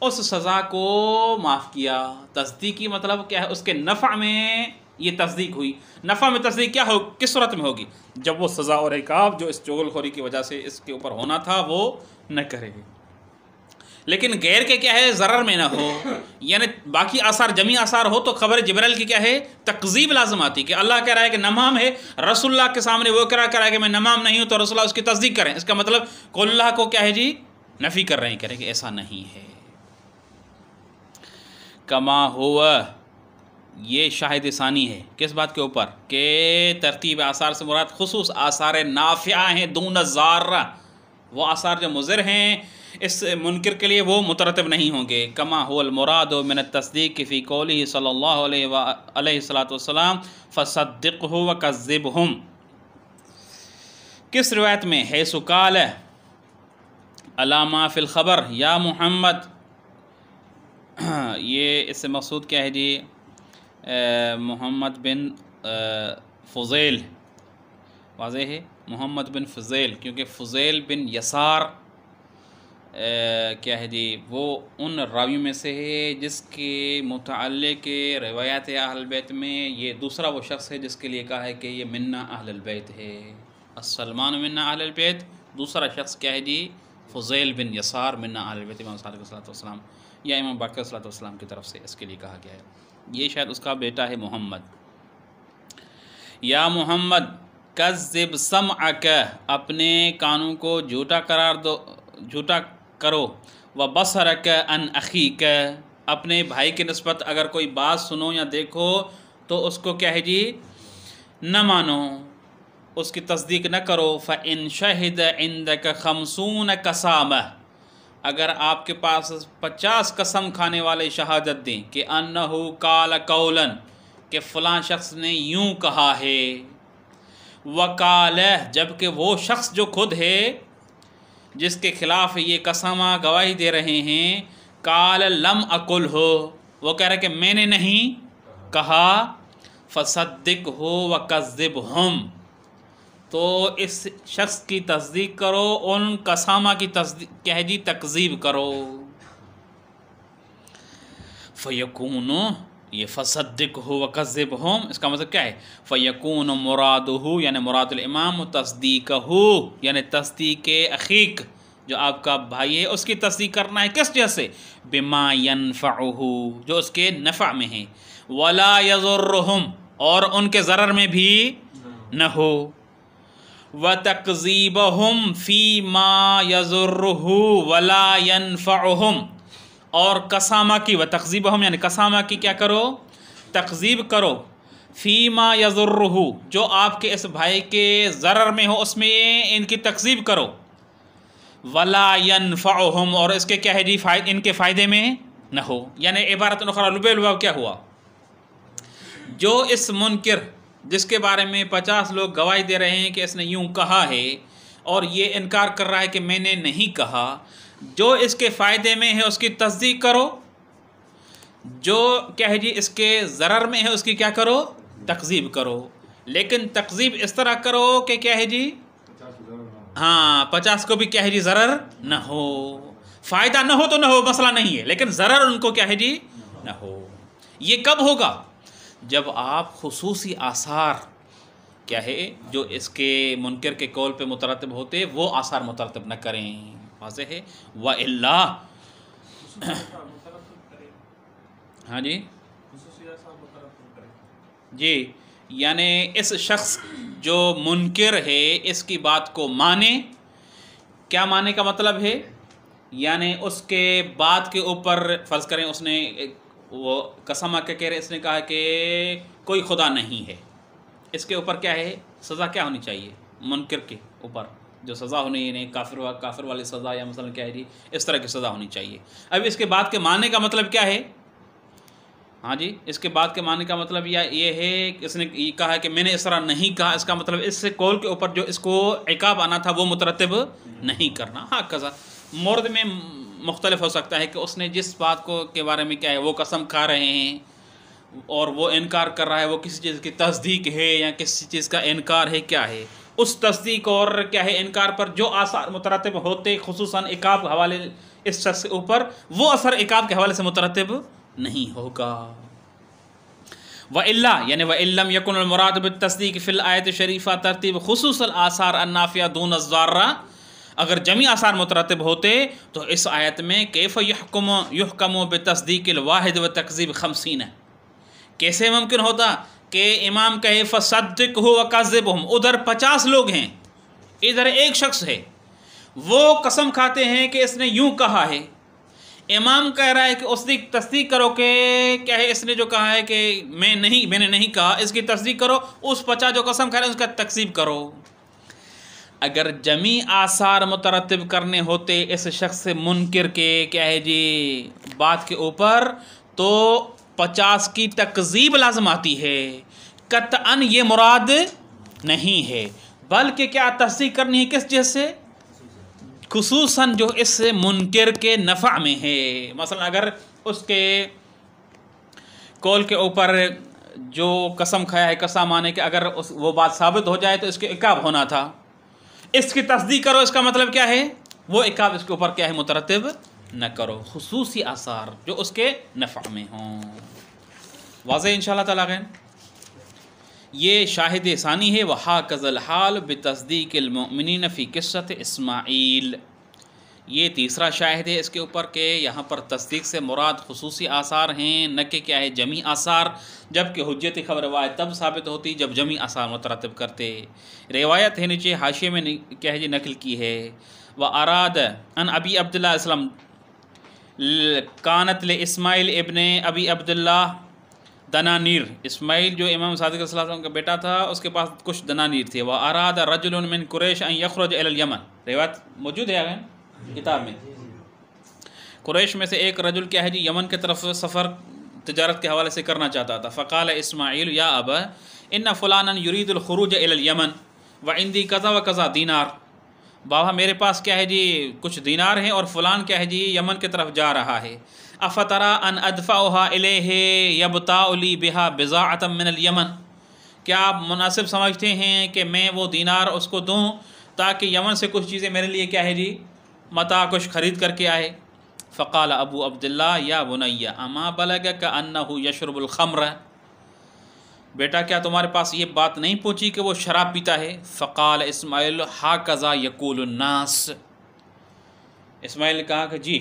S1: اس سزا کو معاف کیا. تصدیق کی مطلب کیا ہے؟ اس کے نفع میں یہ تصدیق ہوئی. نفع میں تصدیق کیا ہو کس صورت میں ہوگی؟ جب وہ سزا اور عقاب جو اس چغل خوری کی وجہ سے اس کے اوپر ہونا تھا وہ نہ کرے گی، لیکن غیر کے کیا ہے ضرر میں نہ ہو. یعنی باقی آثار جمی آثار ہو تو خبر جبرائیل کی کیا ہے تکذیب لازم آتی کہ اللہ کہہ رہا ہے کہ نمام ہے، رسول اللہ کے سامنے وہ کہہ رہا ہے کہ میں نمام نہیں ہوں تو رسول اللہ اس کی تصدیق کریں. اس کا مطلب قول اللہ کو کیا ہے جی نفی کر رہے ہیں، کہہ رہے کہ ایسا نہیں ہے. کما ہوا یہ شاہد ثانی ہے کس بات کے اوپر کہ ترتیب آثار سے مراد خصوص آثار نافعہ ہیں دون الضارہ، وہ آثار جو مضر ہیں اس منکر کے لیے وہ مترتب نہیں ہوں گے. کما هو المراد من التصدیق فی قوله صلی اللہ علیہ وسلم فصدقه وکذبهم. کس روایت میں حیث قال علامہ فی الخبر یا محمد، یہ اس سے مقصود کیا ہے جی؟ محمد بن فضیل، واضح ہے محمد بن فضیل، کیونکہ فضیل بن یسار کیا ہے جی وہ ان راویوں میں سے ہے جس کے متعلق روایات اہل البیت میں یہ دوسرا وہ شخص ہے جس کے لیے کہا ہے کہ یہ منا اہل البیت ہے، السلمان منا اہل البیت. دوسرا شخص کیا ہے جی؟ فضیل بن یسار منا اہل البیت امام صادق صلی اللہ علیہ وسلم یا امام باقر صلی اللہ علیہ وسلم کی طرف سے اس کے لیے کہا گیا ہے. یہ شاید اس کا بیٹا ہے محمد. یا محمد کذب سمعک، اپنے کانوں کو جھوٹا قرار دو، جھوٹا کرو، وبصرک عن اخیک، اپنے بھائی کی نسبت اگر کوئی بات سنو یا دیکھو تو اس کو کیا ہے جی؟ نہ مانو، اس کی تصدیق نہ کرو. فإن شہد عندک 50 قسامہ، اگر آپ کے پاس 50 قسم کھانے والے شہادت دیں کہ انہو قال قولا، کہ فلاں شخص نے یوں کہا ہے، وقال، جبکہ وہ شخص جو خود ہے جس کے خلاف یہ قسمہ گواہی دے رہے ہیں، قال لم اقل ہو، وہ کہہ رہے کہ میں نے نہیں کہا، فصدقہ وکذبہم، تو اس شخص کی تصدیق کرو، ان قسامہ کی تصدیق کیا ہے جی؟ تکذیب کرو. فیکون، یہ فصدقہ وکذبہم اس کا مطلب کیا ہے؟ فیکون مرادہ، یعنی مراد الامام تصدیقہ، یعنی تصدیق اخیق جو آپ کا بھائی ہے اس کی تصدیق کرنا ہے. کس جہت سے؟ بما ینفعہ، جو اس کے نفع میں ہے، ولا یضرہم، اور ان کے ضرر میں بھی نہ ہو، وَتَكْذِيبَهُمْ فِي مَا يَضُرُّهُ وَلَا يَنْفَعُهُمْ، اور قسامہ کی، وَتَكْذِيبَهُمْ یعنی قسامہ کی کیا کرو؟ تکذیب کرو. فی ما یضرہ، جو آپ کے اس بھائی کے ضرر میں ہو اس میں ان کی تکذیب کرو. ولا ینفعہم، اور اس کے کیا ہے جی؟ ان کے فائدے میں نہ ہو. یعنی عبارت اخرى لبے لباب کیا ہوا؟ جو اس منکر جس کے بارے میں 50 لوگ گواہی دے رہے ہیں کہ اس نے یوں کہا ہے اور یہ انکار کر رہا ہے کہ میں نے نہیں کہا، جو اس کے فائدے میں ہے اس کی تصدیق کرو، جو کیا ہے جی اس کے ضرر میں ہے اس کی کیا کرو؟ تکذیب کرو. لیکن تکذیب اس طرح کرو کہ کیا ہے جی؟ ہاں 50 کو بھی کیا ہے جی ضرر نہ ہو. فائدہ نہ ہو تو نہ ہو، مسئلہ نہیں ہے، لیکن ضرر ان کو کیا ہے جی؟ نہ ہو. یہ کب ہوگا؟ جب آپ خصوصی آثار کیا ہے جو اس کے منکر کے قول پہ مترتب ہوتے وہ آثار مترتب نہ کریں. واضح ہے؟ وَإِلَّا، ہاں جی جی، یعنی اس شخص جو منکر ہے اس کی بات کو مانے. کیا مانے کا مطلب ہے؟ یعنی اس کے بات کے اوپر فرض کریں اس نے وہ قسم آ کے کہہ رہے، اس نے کہا کہ کوئی خدا نہیں ہے، اس کے اوپر کیا ہے؟ سزا کیا ہونی چاہیے؟ منکر کے اوپر جو سزا ہونی ہے، کافر والی سزا، یا مثلا کیا ہے جی اس طرح کی سزا ہونی چاہیے. اب اس کے بعد کے ماننے کا مطلب کیا ہے؟ ہاں جی، اس کے بعد کے ماننے کا مطلب یہ ہے کہ اس نے یہ کہا کہ میں نے اس طرح نہیں کہا، اس کا مطلب اس سے قول کے اوپر جو اس کو عقاب آنا تھا وہ مترتب نہیں کرنا. ہاں قضا مورد میں مختلف ہو سکتا ہے کہ اس نے جس بات کو کے بارے میں کیا ہے وہ قسم کھا رہے ہیں اور وہ انکار کر رہا ہے، وہ کسی چیز کی تصدیق ہے یا کسی چیز کا انکار ہے، کیا ہے اس تصدیق اور کیا ہے انکار پر جو آثار مترتب ہوتے خصوصاً عقاب کے حوالے اس شخص کے اوپر، وہ اثر عقاب کے حوالے سے مترتب نہیں ہوگا. وَإِلَّا یعنی وَإِن لَمْ يَكُنِ الْمُرَادُ بِالتَّصْدِيقِ فِي الْآيَةِ الشَّرِيفَةِ ترتیب خصوص الآثار النافعہ دون الضارہ، اگر جمی آثار مترتب ہوتے تو اس آیت میں کیف یحکم بتصدیق الواحد و تکذیب 50، کیسے ممکن ہوتا کہ امام کہے فصدقہ وکذبہم، ادھر 50 لوگ ہیں ادھر ایک شخص ہے، وہ قسم کھاتے ہیں کہ اس نے یوں کہا ہے، امام کہہ رہا ہے کہ اس کی تصدیق کرو کہ کیا ہے، اس نے جو کہا ہے کہ میں نے نہیں کہا، اس کی تصدیق کرو، اس 50 جو قسم کھا رہا ہے اس کا تکذیب کرو۔ اگر جمی آثار مترتب کرنے ہوتے اس شخص سے منکر کے کیا ہے جی بات کے اوپر، تو 50 کی تکذیب لازم آتی ہے، قطعاً یہ مراد نہیں ہے، بلکہ کیا تصدیق کرنی ہے کس چیز سے؟ خصوصاً جو اس منکر کے نفع میں ہے۔ مثلا اگر اس کے قول کے اوپر جو قسم کھایا ہے، قسم مانے کہ اگر وہ بات ثابت ہو جائے تو اس کے عقاب ہونا تھا، اس کی تصدیق کرو، اس کا مطلب کیا ہے؟ وہ عقاب اس کے اوپر کیا ہے؟ مترتب نہ کرو، خصوصی آثار جو اس کے نفع میں ہوں۔ واضح انشاءاللہ تعالیٰ غین۔ یہ شاہد ثانی ہے، وَحَاكَذَا الْحَالُ بِتَصْدِيقِ الْمُؤْمِنِينَ فِي قِصَّةِ اسماعیل۔ یہ تیسرا شاہد ہے اس کے اوپر کہ یہاں پر تصدیق سے مراد خصوصی آثار ہیں، نہ کہ کیا ہے جمی آثار، جبکہ حجت خبر روایت تب ثابت ہوتی جب جمی آثار مترتب کرتے۔ روایت ہے نیچے حاشیے میں کیا ہے جی نقل کی ہے، وَأَرَادَ أَنْ أَبِي عبد اللہ اسلم کانت لِإِسماعیل ابن ابی عبداللہ دنانیر۔ اسماعیل جو امام صادق صلی اللہ علیہ وسلم کا بیٹا تھا، اس کے پاس کچھ دنانیر تھے۔ وَأَرَادَ رَجُلٌ مِّن قُرَيْشَ أَن يَخْرُجَ إِلَى الْيَمَنِ، روایت موجود ہے آگے کتاب میں۔ قریش میں سے ایک رجل کیا ہے جی یمن کی طرف سفر تجارت کے حوالے سے کرنا چاہتا تھا۔ فقال اسماعیل یا ابا ان فلانا یرید الخروج الى الیمن وعندی کذا و کذا دینار، بابا میرے پاس کیا ہے جی کچھ دینار ہیں اور فلان کیا ہے جی یمن کی طرف جا رہا ہے۔ افترا ان ادفعها الیہ یبتاع لی بها بضاعة من الیمن، کیا آپ مناسب سمجھتے ہیں کہ میں وہ دینار اس کو دوں تاکہ یمن سے کچھ چیزیں میرے لیے کیا ہے جی متاع کچھ خرید کر کے آئے؟ فقال ابو عبداللہ یا بنی اما بلغک انہ یشرب الخمر، بیٹا کیا تمہارے پاس یہ بات نہیں پہنچی کہ وہ شراب پیتا ہے؟ فقال اسماعیل ہاکذا یقول الناس، اسماعیل نے کہا کہ جی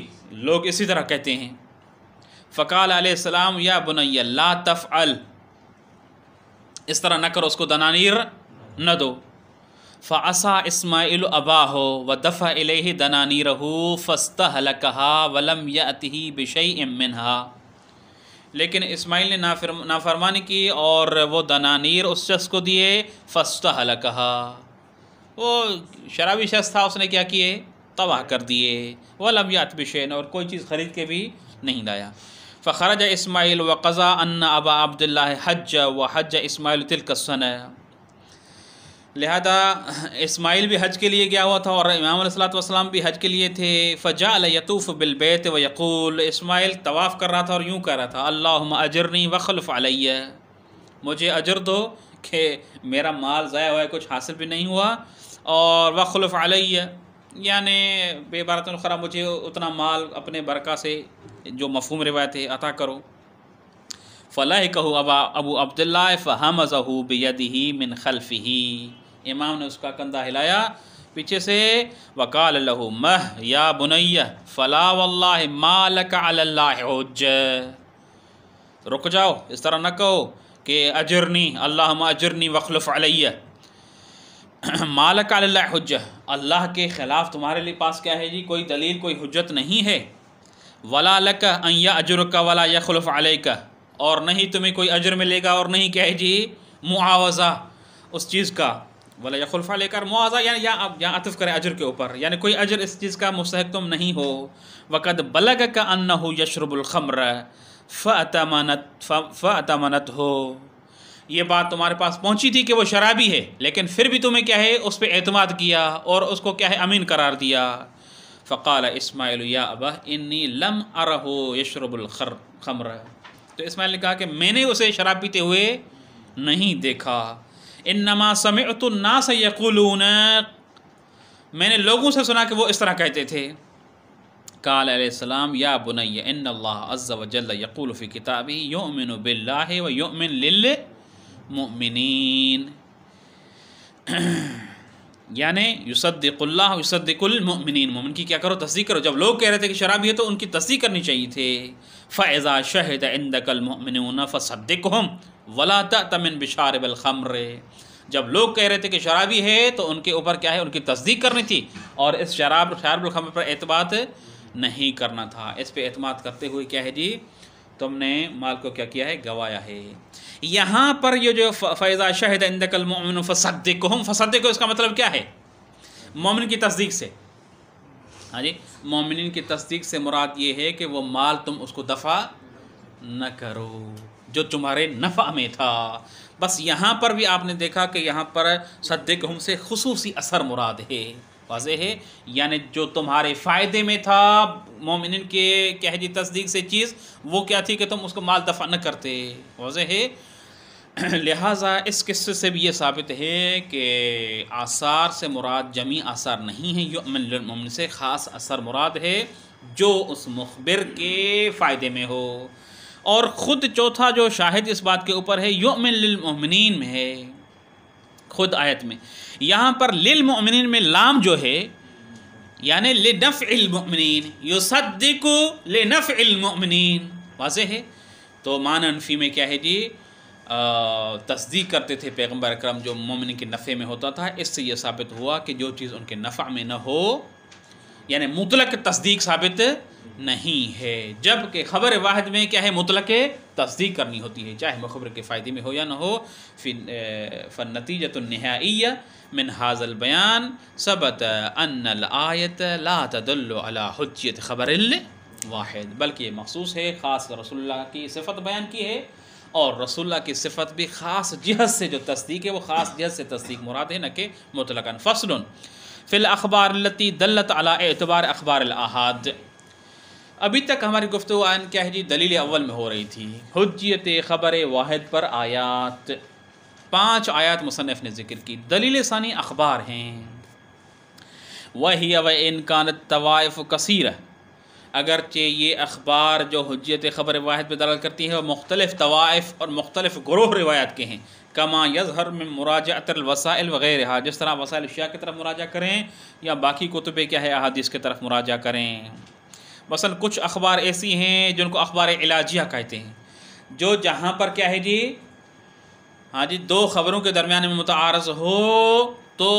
S1: لوگ اسی طرح کہتے ہیں۔ فقال علیہ السلام یا بنی لا تفعل، اس طرح نہ کرو، اس کو دنانیر نہ دو۔ فعصا اسماعیل اباہ ودفع الیہ دنانیرہ فاستہلکہا ولم یأتہ بشیء منہا، لیکن اسماعیل نے نافرمانی کی اور وہ دنانیر اس شخص کو دیے، فاستہلکہا، وہ شرابی شخص تھا، اس نے کیا کیے؟ تباہ کر دیے۔ ولم یأت بشیء، اور کوئی چیز خرید کے بھی نہیں لایا۔ فخرج اسماعیل وقضا ان ابا عبداللہ حج وحج اسماعیل تلک السنہ، لہذا اسماعیل بھی حج کے لیے گیا ہوا تھا اور امام علیہ السلام بھی حج کے لیے تھے۔ فجعل یطوف بالبیت ویقول، اسماعیل طواف کر رہا تھا اور یوں کہہ رہا تھا اللہم اجرنی وخلف علی، مجھے اجر دو کہ میرا مال ضائع ہوا ہے، کچھ حاصل بھی نہیں ہوا، اور وخلف علی یعنی بے عبارت اخرى مجھے اتنا مال اپنے برکہ سے جو مفہوم روایت ہے عطا کرو۔ فلحقہ ابو عبداللہ فہمزہ بیدہ من خلفہ، امام نے اس کا کندھا ہلایا پیچھے سے، وقال لہ مہ یا بنی فلا واللہ ما لک علی اللہ حج، رک جاؤ، اس طرح نہ کہو کہ اجرنی اللہم اجرنی وخلف علی، ما لک علی اللہ حج، اللہ کے خلاف تمہارے لیے پاس کیا ہے جی کوئی دلیل، کوئی حجت نہیں ہے۔ ولا لک ان یاجرک ولا یخلف علیک، اور نہیں تمہیں کوئی اجر ملے گا اور نہیں کیا ہے جی معاوضہ اس چیز کا، ولا یخلف علیک، معاوضہ یعنی یہاں عطف کرے اجر کے اوپر، یعنی کوئی اجر اس چیز کا مستحق تم نہیں ہو۔ وقد بلغک انہ یشرب الخمر فأتمنتہ، یہ بات تمہارے پاس پہنچی تھی کہ وہ شرابی ہے، لیکن پھر بھی تمہیں کیا ہے اس پہ اعتماد کیا اور اس کو کیا ہے امین قرار دیا۔ فقال اسماعیل یا ابا انی لم ارہ یشرب الخمر، تو اسماعیل نے کہا کہ میں نے اسے شراب پیتے ہوئے نہیں دیکھا، انما سمعت الناس یقولون، میں نے لوگوں سے سنا کہ وہ اس طرح کہتے تھے۔ قال علیہ السلام یا بنی ان اللہ عز وجل یقول فی کتابہ یؤمن باللہ و یؤمن للمؤمنین، یعنی یصدق اللہ یصدق المؤمنین، مومن کی کیا کرو تصدیق کرو۔ جب لوگ کہہ رہے تھے کہ شرابی ہے تو ان کی تصدیق کرنی چاہیے تھے۔ فَإِذَا شَهِدَ عِنْدَكَ الْمُؤْمِنُونَ فَصَدِّقْهُمْ وَلَا تَأْتَمِنْ بِشَارِبِ الْخَمْرِ، جب لوگ کہہ رہے تھے کہ شرابی ہے تو ان کے اوپر کیا ہے ان کی تصدیق کرنی تھی، اور اس شارب الخمر پر اعتماد نہیں کرنا تھا۔ اس پہ اعتماد کرتے ہوئے کیا ہے جی تم نے مال کو کیا کیا ہے گوایا ہے۔ یہاں پر یہ جو فَإِذَا شَهِدَ عِندَكَ الْمُؤْمِنُ فَصَدِّقْهُمْ، فَصَدِّقْهُ اس کا مطلب کیا ہے؟ مومن کی تصدیق سے، ہاں جی مومنین کی تصدیق سے مراد یہ ہے کہ وہ مال تم اس کو دفع نہ کرو جو تمہارے نفع میں تھا۔ بس یہاں پر بھی آپ نے دیکھا کہ یہاں پر صدقہم سے خصوصی اثر مراد ہے، واضح ہے، یعنی جو تمہارے فائدے میں تھا مومنین کے کیا ہے جی تصدیق سے چیز، وہ کیا تھی کہ تم اس کو مال دفع نہ کرتے، واضح ہے۔ لہٰذا اس قصے سے بھی یہ ثابت ہے کہ آثار سے مراد جمیع آثار نہیں ہیں، یؤمن للمؤمن سے خاص اثر مراد ہے جو اس مخبر کے فائدے میں ہو۔ اور خود چوتھا جو شاہد اس بات کے اوپر ہے یؤمن للمؤمنین میں ہے، خود آیت میں یہاں پر للمؤمنین میں لام جو ہے یعنی لنفع المؤمنین، یصدق لنفع المؤمنین، واضح ہے۔ تو معنی انفی میں کیا ہے جی تصدیق کرتے تھے پیغمبر اکرم جو مومن کے نفع میں ہوتا تھا، اس سے یہ ثابت ہوا کہ جو چیز ان کے نفع میں نہ ہو یعنی مطلق تصدیق ثابت نہیں ہے، جبکہ خبر واحد میں کیا ہے مطلق تصدیق کرنی ہوتی ہے، چاہے مخبر کے فائدے میں ہو یا نہ ہو۔ فالنتیجۃ النہائیہ من ھذا البیان ثبت ان الآیۃ لا تدل علی حجیت خبر واحد، بلکہ یہ مخصوص ہے، خاص رسول اللہ کی صفت بیان کی ہے، اور رسول اللہ کی صفت بھی خاص جہت سے جو تصدیق ہے وہ خاص جہت سے تصدیق مراد ہے، نہ کہ مطلقاً۔ فصل فی الاخبار التی دلت علی اعتبار اخبار الاحاد۔ ابھی تک ہماری گفتگو عن کیا ہے جی دلیل اول میں ہو رہی تھی، حجیت خبر واحد پر آیات، 5 آیات مصنف نے ذکر کی۔ دلیل ثانی اخبار ہیں، وَهِيَ وَإِنْ كَانَتْ طَوَائِفُ كَثِيرَةٌ، اگرچہ یہ اخبار جو حجیت خبر واحد پہ دلالت کرتی ہے وہ مختلف طوائف اور مختلف گروہ روایات کے ہیں، کما یظہر من مراجعۃ الوسائل وغیرہ، جس طرح وسائل اشیاء کی طرف مراجعہ کریں یا باقی کتب کیا ہے احادیث کی طرف مراجعہ کریں۔ مثلا کچھ اخبار ایسی ہیں جن کو اخبار علاجیہ کہتے ہیں، جو جہاں پر کیا ہے جی ہاں جی 2 خبروں کے درمیان میں متعارض ہو تو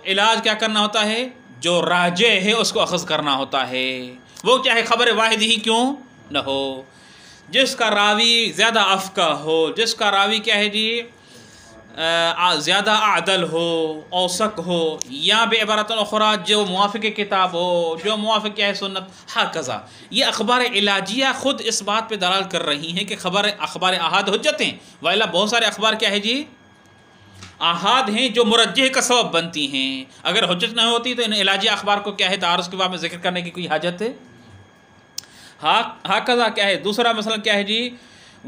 S1: علاج کیا کرنا ہوتا ہے، جو راجع ہے اس کو اخذ کرنا ہوتا ہے، وہ چاہے خبر واحد ہی کیوں نہ ہو، جس کا راوی زیادہ افقہ ہو، جس کا راوی کیا ہے جی زیادہ عدل ہو، اوثق ہو، یا بے عبارت اخرى جو موافق کتاب ہو، جو موافق کیا ہے سنت، ہاکذا۔ یہ اخبار علاجیہ خود اس بات پہ دلالت کر رہی ہیں کہ اخبار احاد حجت ہیں، وإلا بہت سارے اخبار کیا ہے جی احاد ہیں جو مرجح کا سبب بنتی ہیں، اگر حجت نہ ہوتی تو ان علاجی اخبار کو کیا ہے تعارض کے باب میں ذکر کرنے کی کوئی حاجت ہے؟ ہاکذا کیا ہے دوسرا مثلا کیا ہے جی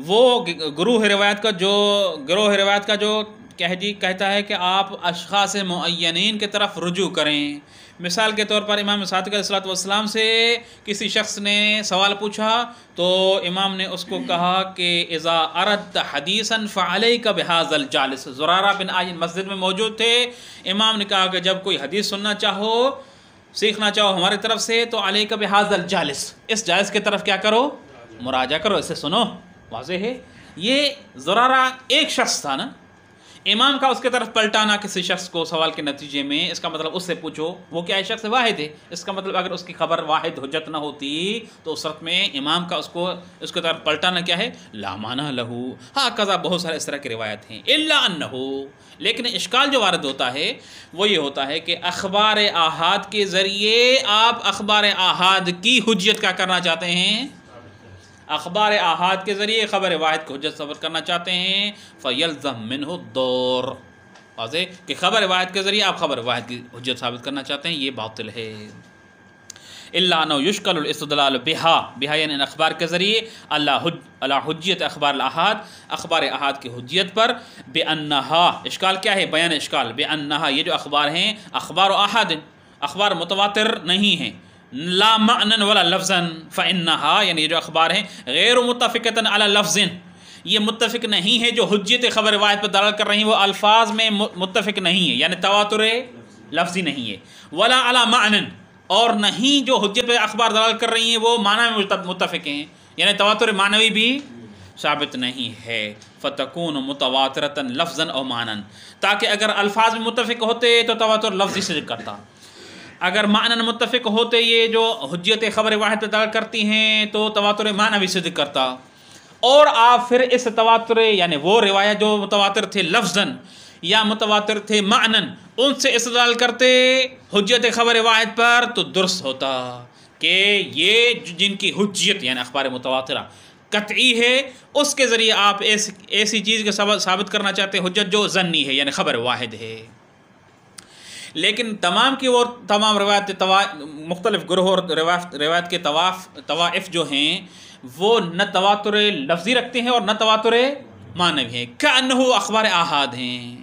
S1: وہ گروہ روایت کا جو کیا ہے جی کہتا ہے کہ آپ اشخاص معینین کی طرف رجوع کریں۔ مثال کے طور پر امام صادق علیہ السلام سے کسی شخص نے سوال پوچھا تو امام نے اس کو کہا کہ اذا اردت حدیثا فعلیک بہذا الجالس، زرارہ بن عاجن مسجد میں موجود تھے، امام نے کہا کہ جب کوئی حدیث سننا چاہو، سیکھنا چاہو ہماری طرف سے تو علیک بہذا الجالس، اس جالس کی طرف کیا کرو مراجعہ کرو، اسے سنو، واضح ہے۔ یہ زرارہ ایک شخص تھا نا، امام کا اس کے طرف پلٹانا کسی شخص کو سوال کے نتیجے میں، اس کا مطلب اس سے پوچھو، وہ کیا ہے شخص واحد ہے، اس کا مطلب اگر اس کی خبر واحد حجت نہ ہوتی تو اس وقت میں امام کا اس کے طرف پلٹانا کیا ہے لا معنی لہو۔ ہاں قضا بہت سارے اس طرح کی روایت ہیں، الا انہو، لیکن اشکال جو وارد ہوتا ہے وہ یہ ہوتا ہے کہ اخبار آحاد کے ذریعے آپ اخبار آحاد کی حجت کیا کرنا چاہتے ہیں، اخبار آحاد کے ذریعے خبر واحد کو حجت ثابت کرنا چاہتے ہیں، فَيَلْزَمْ مِنْهُ الدَّوْرُ، واضح کہ خبر واحد کے ذریعے آپ خبر واحد کی حجت ثابت کرنا چاہتے ہیں، یہ باطل ہے۔ الا انه يشكل الاستدلال بها یعنی اخبار کے ذریعے اللہ حجیت اخبار الاحاد، اخبار احاد کی حجیت پر، بانها اشکال کیا ہے بیان اشکال، بانها یہ جو اخبار ہیں اخبار احاد، اخبار متواتر نہیں ہیں، لا معنن ولا لفظا، فانها یعنی یہ جو اخبار ہیں غیر متفقۃ علی لفظ، یہ متفق نہیں ہے جو حجیت خبر واحد پر دلالت کر رہی ہیں، وہ الفاظ میں متفق نہیں ہے، یعنی تواتر لفظی نہیں ہے، ولا علی معنن، اور نہیں جو حجت پہ اخبار دلالت کر رہی ہیں وہ معنی میں متفق ہیں، یعنی تواتر معنوی بھی ثابت نہیں ہے، فتکون متواترۃ لفظا او معنی، تاکہ اگر الفاظ میں متفق ہوتے تو تواتر لفظی سے کرتا، اگر معنی متفق ہوتے یہ جو حجیت خبر واحد پہ دلالت کرتی ہیں تو تواتر معنوی صدق کرتا، اور آپ پھر اس تواتر یعنی وہ روایت جو متواتر تھے لفظاً یا متواتر تھے معنن ان سے استدلال کرتے حجیت خبر واحد پر، تو درست ہوتا کہ یہ جن کی حجیت یعنی اخبار متواترہ قطعی ہے اس کے ذریعے آپ ایسی چیز کے ثابت کرنا چاہتے ہیں حجت جو ظنی ہے یعنی خبر واحد ہے۔ لیکن تمام کی وہ تمام روایت مختلف گروہ اور روایت کے طوائف جو ہیں وہ نہ تواتر لفظی رکھتے ہیں اور نہ تواتر معنوی ہیں، کأنہ اخبار احاد ہیں۔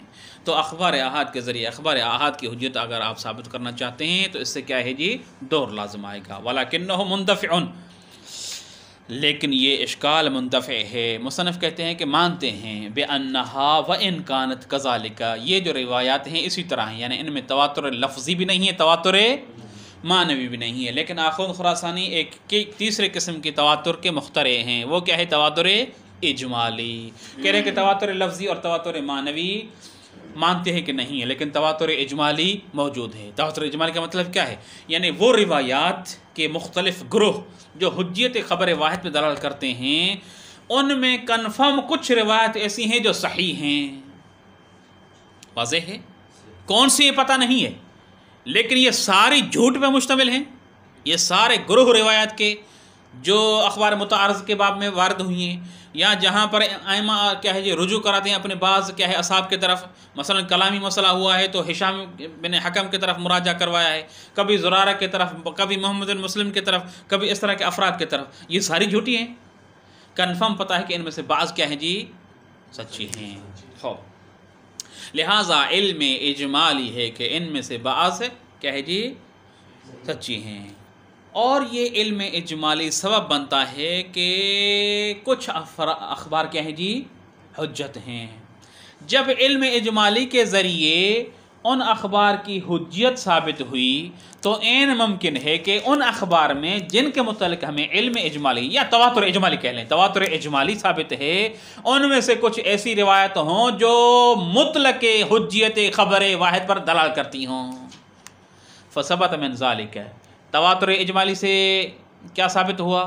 S1: تو اخبار احاد کے ذریعے اخبار احاد کی حجت اگر آپ ثابت کرنا چاہتے ہیں تو اس سے کیا ہے جی دور لازم آئے گا، وَلَكِنَّهُ مُنْدَفِعٌ، لیکن یہ اشکال منتفع ہے۔ مصنف کہتے ہیں کہ مانتے ہیں بِأَنَّهَا وَإِنْ كَانَتْ كَذَلِكَ، یہ جو روایات ہیں اسی طرح ہیں، یعنی ان میں تواتر لفظی بھی نہیں ہے تواتر معنوی بھی نہیں ہے، لیکن آخوند خراسانی ایک تیسرے قسم کی تواتر کے مخترع ہیں، وہ کیا ہے تواتر اجمالی۔ کہہ رہے ہیں کہ تواتر لفظی اور تواتر معنوی مانتے ہیں کہ نہیں ہے، لیکن تواتر اجمالی موجود ہے۔ تواتر اجمالی کا مطلب کیا ہے؟ یعنی وہ روایات کے مختلف گروہ جو حجیت خبر واحد پہ دلالت کرتے ہیں ان میں کنفرم کچھ روایت ایسی ہیں جو صحیح ہیں، واضح ہے، کون سی یہ پتہ نہیں ہے، لیکن یہ ساری جھوٹ پہ مشتمل ہیں۔ یہ سارے گروہ روایات کے جو اخبار متعارض کے باب میں وارد ہوئی ہیں یا جہاں پر ائمہ کیا ہے یہ رجوع کراتے ہیں اپنے بعض کیا ہے اصحاب کے طرف، مثلا کلامی مسئلہ ہوا ہے تو ہشام بن حکم کی طرف مراجعہ کروایا ہے، کبھی زرارہ کی طرف، کبھی محمد بن مسلم کی طرف، کبھی اس طرح کے افراد کی طرف، یہ ساری جھوٹی ہیں۔ کنفرم پتہ ہے کہ ان میں سے بعض کیا ہیں جی سچی ہیں۔ لہٰذا علم اجمالی ہے کہ ان میں سے بعض کیا ہے جی سچی ہیں، اور یہ علم اجمالی سبب بنتا ہے کہ کچھ اخبار کیا ہیں جی حجت ہیں۔ جب علم اجمالی کے ذریعے ان اخبار کی حجیت ثابت ہوئی تو عین ممکن ہے کہ ان اخبار میں جن کے متعلق ہمیں علم اجمالی یا تواتر اجمالی کہہ لیں، تواتر اجمالی ثابت ہے، ان میں سے کچھ ایسی روایت ہوں جو مطلق حجیت خبر واحد پر دلال کرتی ہوں۔ فثبت من ذالک، تواتر اجمالی سے کیا ثابت ہوا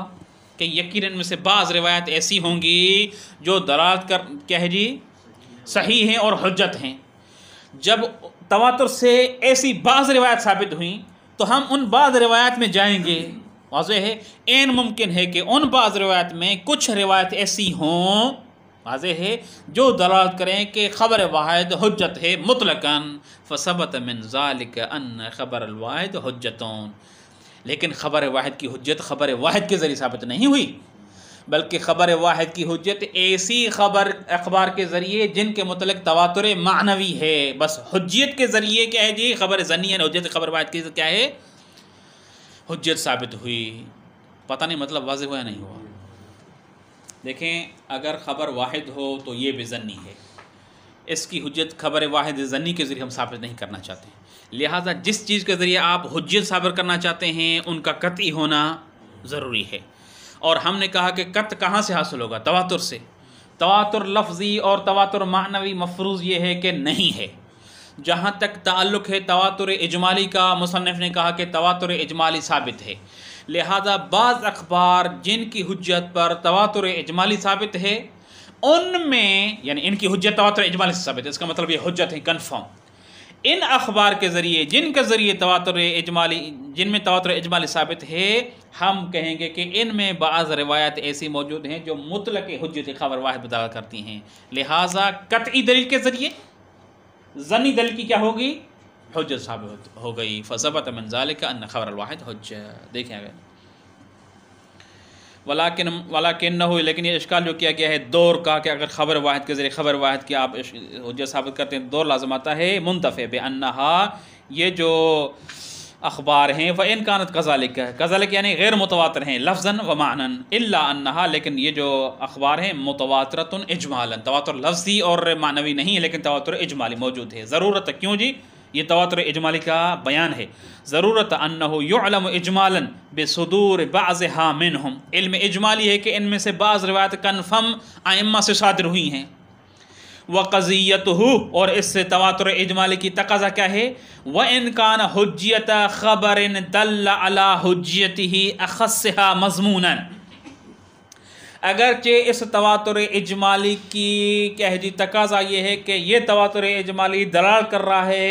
S1: کہ یقیناً میں سے بعض روایت ایسی ہوں گی جو دلالت کر کیا ہے جی صحیح ہیں اور حجت ہیں۔ جب تواتر سے ایسی بعض روایت ثابت ہوئیں تو ہم ان بعض روایات میں جائیں گے، واضح ہے، عین ممکن ہے کہ ان بعض روایت میں کچھ روایت ایسی ہوں، واضح ہے، جو دلالت کریں کہ خبر واحد حجت ہے مطلقاً۔ فثبت من ذالک ان خبر الواحد حجتون، لیکن خبر واحد کی حجت خبر واحد کے ذریعے ثابت نہیں ہوئی، بلکہ خبر واحد کی حجت ایسی اخبار کے ذریعے جن کے متعلق تواتر معنوی ہے، بس حجیت کے ذریعے کیا ہے جی خبر ظنی ہے، حجت خبر واحد کی کیا ہے حجت ثابت ہوئی۔ پتہ نہیں مطلب واضح ہوا یا نہیں ہوا؟ دیکھیں اگر خبر واحد ہو تو یہ بھی ظنی ہے، اس کی حجت خبر واحد ظنی کے ذریعے ہم ثابت نہیں کرنا چاہتے ہیں، لہٰذا جس چیز کے ذریعے آپ حجت ثابت کرنا چاہتے ہیں ان کا قطعی ہونا ضروری ہے۔ اور ہم نے کہا کہ قطع کہاں سے حاصل ہوگا؟ تواتر سے۔ تواتر لفظی اور تواتر معنوی مفروض یہ ہے کہ نہیں ہے۔ جہاں تک تعلق ہے تواتر اجمالی کا، مصنف نے کہا کہ تواتر اجمالی ثابت ہے، لہذا بعض اخبار جن کی حجت پر تواتر اجمالی ثابت ہے ان میں یعنی ان کی حجت تواتر اجمالی سے ثابت ہے، اس کا مطلب یہ حجت ہے کنفرم۔ ان اخبار کے ذریعے جن کے ذریعے جن میں تواتر اجمالی ثابت ہے، ہم کہیں گے کہ ان میں بعض روایات ایسی موجود ہیں جو مطلق حجت خبر واحد بدلا کرتی ہیں، لہٰذا قطعی دلیل کے ذریعے ظنی دلیل کی کیا ہوگی حجت ثابت ہو گئی۔ فثبت من ذالک ان خبر الواحد حجت۔ دیکھیں اگر ولیکنہ، لیکن یہ اشکال جو کیا گیا ہے دور کا کہ اگر خبر واحد کے ذریعے خبر واحد کی آپ حجت ثابت کرتے ہیں دور لازم آتا ہے منتفع بأنہا، یہ جو اخبار ہیں وَإِنْ كَانَتْ كَذَلِكَ یعنی غیر متواتر ہیں لفظاً و معناً، إِلَّا أَنَّهَا، لیکن یہ جو اخبار ہیں متواترۃ اجمالاً، تواتر لفظی اور معنوی نہیں ہے لیکن تواتر اجمالی موجود ہے۔ ضرورت کیوں جی؟ یہ تواتر اجمالی کا بیان ہے۔ ضرورت انہ یعلم اجمالا بصدور بعضها منہم، علم اجمالی ہے کہ ان میں سے بعض روایت کنفرم ائمہ سے صادر ہوئی ہیں، وقضیتہ، اور اس سے تواتر اجمالی کی تقاضا کیا ہے، وَإِنْ كَانَ حُجِّيَةَ خَبَرٍ دَلَّ عَلَى حُجِّيَتِهِ أَخَصِّهَا مَضْمُونًا، اگرچہ اس تواتر اجمالی کی تقاضا یہ ہے کہ یہ تواتر اجمالی دلال کر رہا ہے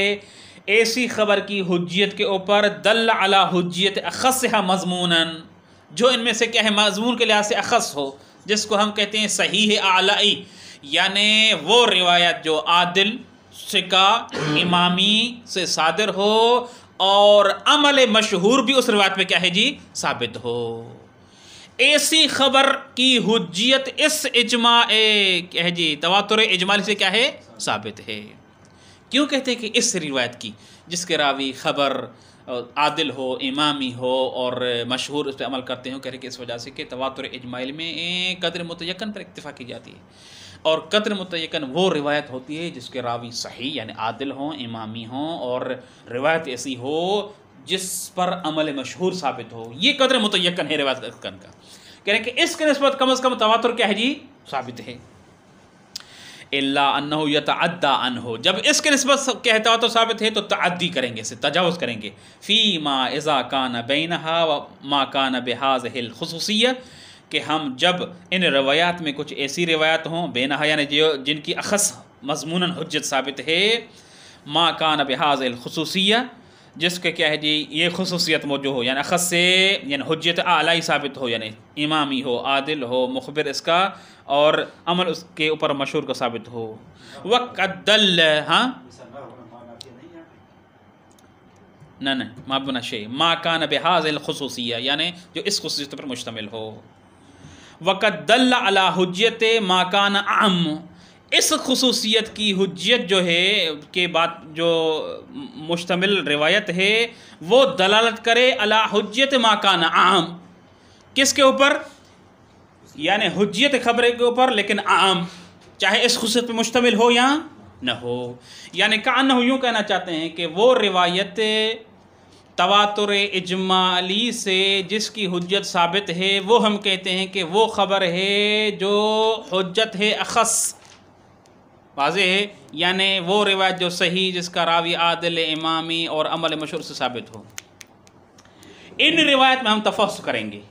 S1: ایسی خبر کی حجیت کے اوپر، دل علی حجیت اخصها مضمونا، جو ان میں سے کیا ہے مضمون کے لحاظ سے اخص ہو، جس کو ہم کہتے ہیں صحیح اعلائی، یعنی وہ روایت جو عادل ثقہ امامی سے صادر ہو اور عمل مشہور بھی اس روایت میں کیا ہے جی ثابت ہو۔ ایسی خبر کی حجیت اس اجماع کیا ہے جی تواتر اجمالی سے کیا ہے ثابت ہے۔ کیوں کہتے ہیں کہ اس روایت کی جس کے راوی خبر عادل ہو امامی ہو اور مشہور اس پہ عمل کرتے ہوں، کہہ رہے کہ اس وجہ سے کہ تواتر اجمالی میں قدر متیقن پر اکتفا کی جاتی ہے، اور قدر متیقن وہ روایت ہوتی ہے جس کے راوی صحیح یعنی عادل ہوں امامی ہوں اور روایت ایسی ہو جس پر عمل مشہور ثابت ہو، یہ قدر متیقن ہے روایت کا۔ کہہ رہے کہ اس کے نسبت کم از کم تواتر کیا ہے جی ثابت ہے۔ الا انہ یتعدی عنہ، جب اس کے نسبت کیا ہے تواتر ثابت ہے تو تعدی کریں گے، سے تجاوز کریں گے، فی ما اذا کان بینہا وما کان بہذہ الخصوصیہ، کہ ہم جب ان روایات میں کچھ ایسی روایات ہوں بینہا یعنی جن کی اخص مضمونا حجت ثابت ہے، ما کان بہذہ الخصوصیہ جس کے کیا ہے جی یہ خصوصیت موجود ہو، یعنی اخص سے یعنی حجت اعلی ثابت ہو، یعنی امامی ہو عادل ہو مخبر اس کا اور عمل اس کے اوپر مشہور کا ثابت ہو۔ وقد دل ہاں نہ ما بنا شیء ما کان بہذہ الخصوصیہ، یعنی جو اس خصوصیت پر مشتمل ہو۔ وقد دل علی حجت ما کان اعم، اس خصوصیت کی حجیت جو ہے کہ بات جو مشتمل روایت ہے وہ دلالت کرے علی حجت ما کان عام، کس کے اوپر، یعنی حجیت خبر کے اوپر لیکن عام، چاہے اس خصوصیت پہ مشتمل ہو یا نہ ہو، یعنی کأنہ یوں کہنا چاہتے ہیں کہ وہ روایت تواتر اجمالی سے جس کی حجت ثابت ہے وہ ہم کہتے ہیں کہ وہ خبر ہے جو حجت ہے اخص، واضح ہے، یعنی وہ روایت جو صحیح جس کا راوی عادل امامی اور عمل مشہور سے ثابت ہو۔ ان روایت میں ہم تفصیل کریں گے،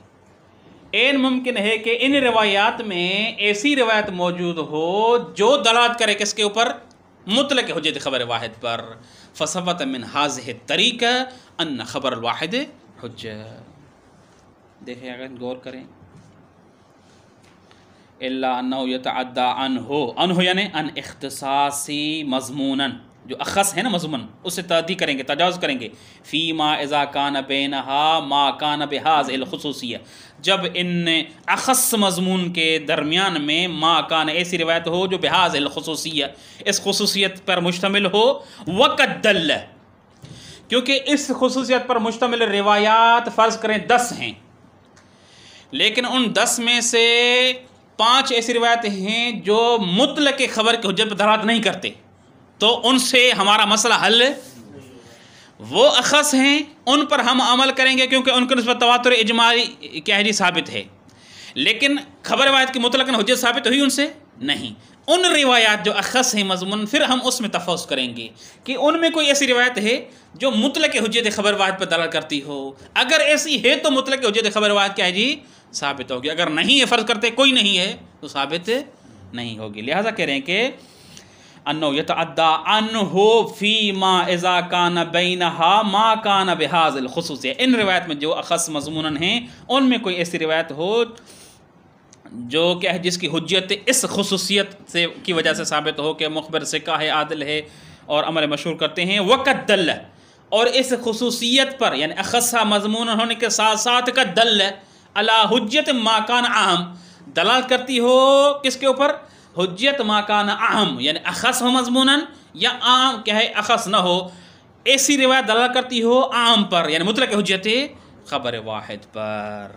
S1: این ممکن ہے کہ ان روایات میں ایسی روایت موجود ہو جو دلالت کرے کس کے اوپر، مطلق حجت خبر واحد پر، فثبت من هذه الطریقہ ان خبر الواحد حجہ۔ دیکھیں اگر غور کریں، الا انہ یتعدی عنہ یعنی ان اختصاصی مضمونا، جو اخص ہے نا مضمون اس سے تعدی کریں گے تجاوز کریں گے، فی ما اذا کان بینہا ما کان بہذہ الخصوصیہ، جب ان اخص مضمون کے درمیان میں ما کان ایسی روایت ہو جو بہذہ الخصوصیہ اس خصوصیت پر مشتمل ہو، وقد دل، کیونکہ اس خصوصیت پر مشتمل روایات فرض کریں 10 ہیں، لیکن ان 10 میں سے 5 ایسی روایتیں ہیں جو مطلق خبر کی حجت پر دلالت نہیں کرتے، تو ان سے ہمارا مسئلہ حل، وہ اخص ہیں ان پر ہم عمل کریں گے کیونکہ ان کے نسبت تواتر اجمالی کیا ہے جی ثابت ہے، لیکن خبر روایت کی مطلق حجت ثابت ہوئی ان سے نہیں۔ ان روایات جو اخص ہیں مضمون پھر ہم اس میں تفصیل کریں گے کہ ان میں کوئی ایسی روایت ہے جو مطلق حجت خبر واحد پر دلالت کرتی ہو، اگر ایسی ہے تو مطلق حجت خبر واحد کیا ہے جی ثابت ہوگی، اگر نہیں ہے فرض کرتے کوئی نہیں ہے تو ثابت نہیں ہوگی۔ لہٰذا کہہ رہے ہیں کہ انہ یتعدی عنہ فی ما اذا کان بینہا ما کان بہذہ الخصوصیہ، ان روایت میں جو اخص مضمون ہیں ان میں کوئی ایسی روایت ہو جو کیا ہے جس کی حجت اس خصوصیت سے کی وجہ سے ثابت ہو کہ مخبر ثقہ ہے عادل ہے اور عمل مشہور کرتے ہیں، وقد دل، اور اس خصوصیت پر یعنی اخص مضمون ہونے کے ساتھ ساتھ کا دل علی حجت ما کان عام، دلال کرتی ہو کس کے اوپر، حجت ما کان عام، یعنی اخص ہو مضمونا یا عام کیا ہے اخص نہ ہو، ایسی روایت دلال کرتی ہو عام پر یعنی مطلق حجت خبر واحد پر۔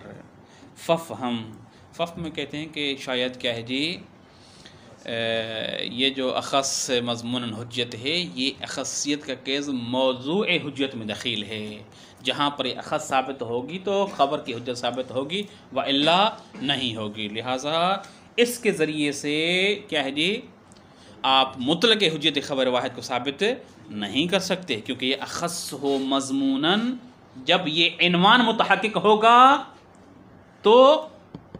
S1: فف میں کہتے ہیں کہ شاید کیا ہے جی یہ جو اخص مضمون حجت ہے یہ اخصیت کا کیس موضوع حجت میں دخیل ہے، جہاں پر یہ اخص ثابت ہوگی تو خبر کی حجت ثابت ہوگی وإلا نہیں ہوگی، لہٰذا اس کے ذریعے سے کیا ہے جی آپ مطلق حجت خبر واحد کو ثابت نہیں کر سکتے، کیونکہ یہ اخص ہو مضموناً، جب یہ عنوان متحقق ہوگا تو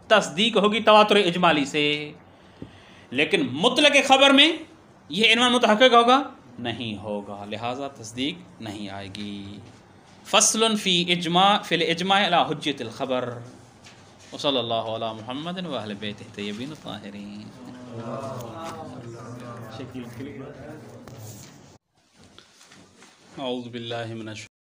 S1: تصدیق ہوگی تواتر اجمالی سے، لیکن مطلق خبر میں یہ عنوان متحقق ہوگا نہیں ہوگا، لہٰذا تصدیق نہیں آئے گی۔ فصل فی الاجماع علی حجت الخبر، وصلی اللہ علی محمد و اہل بیتہ الطیبین الطاہرین۔ اعوذ باللہ من الشیطان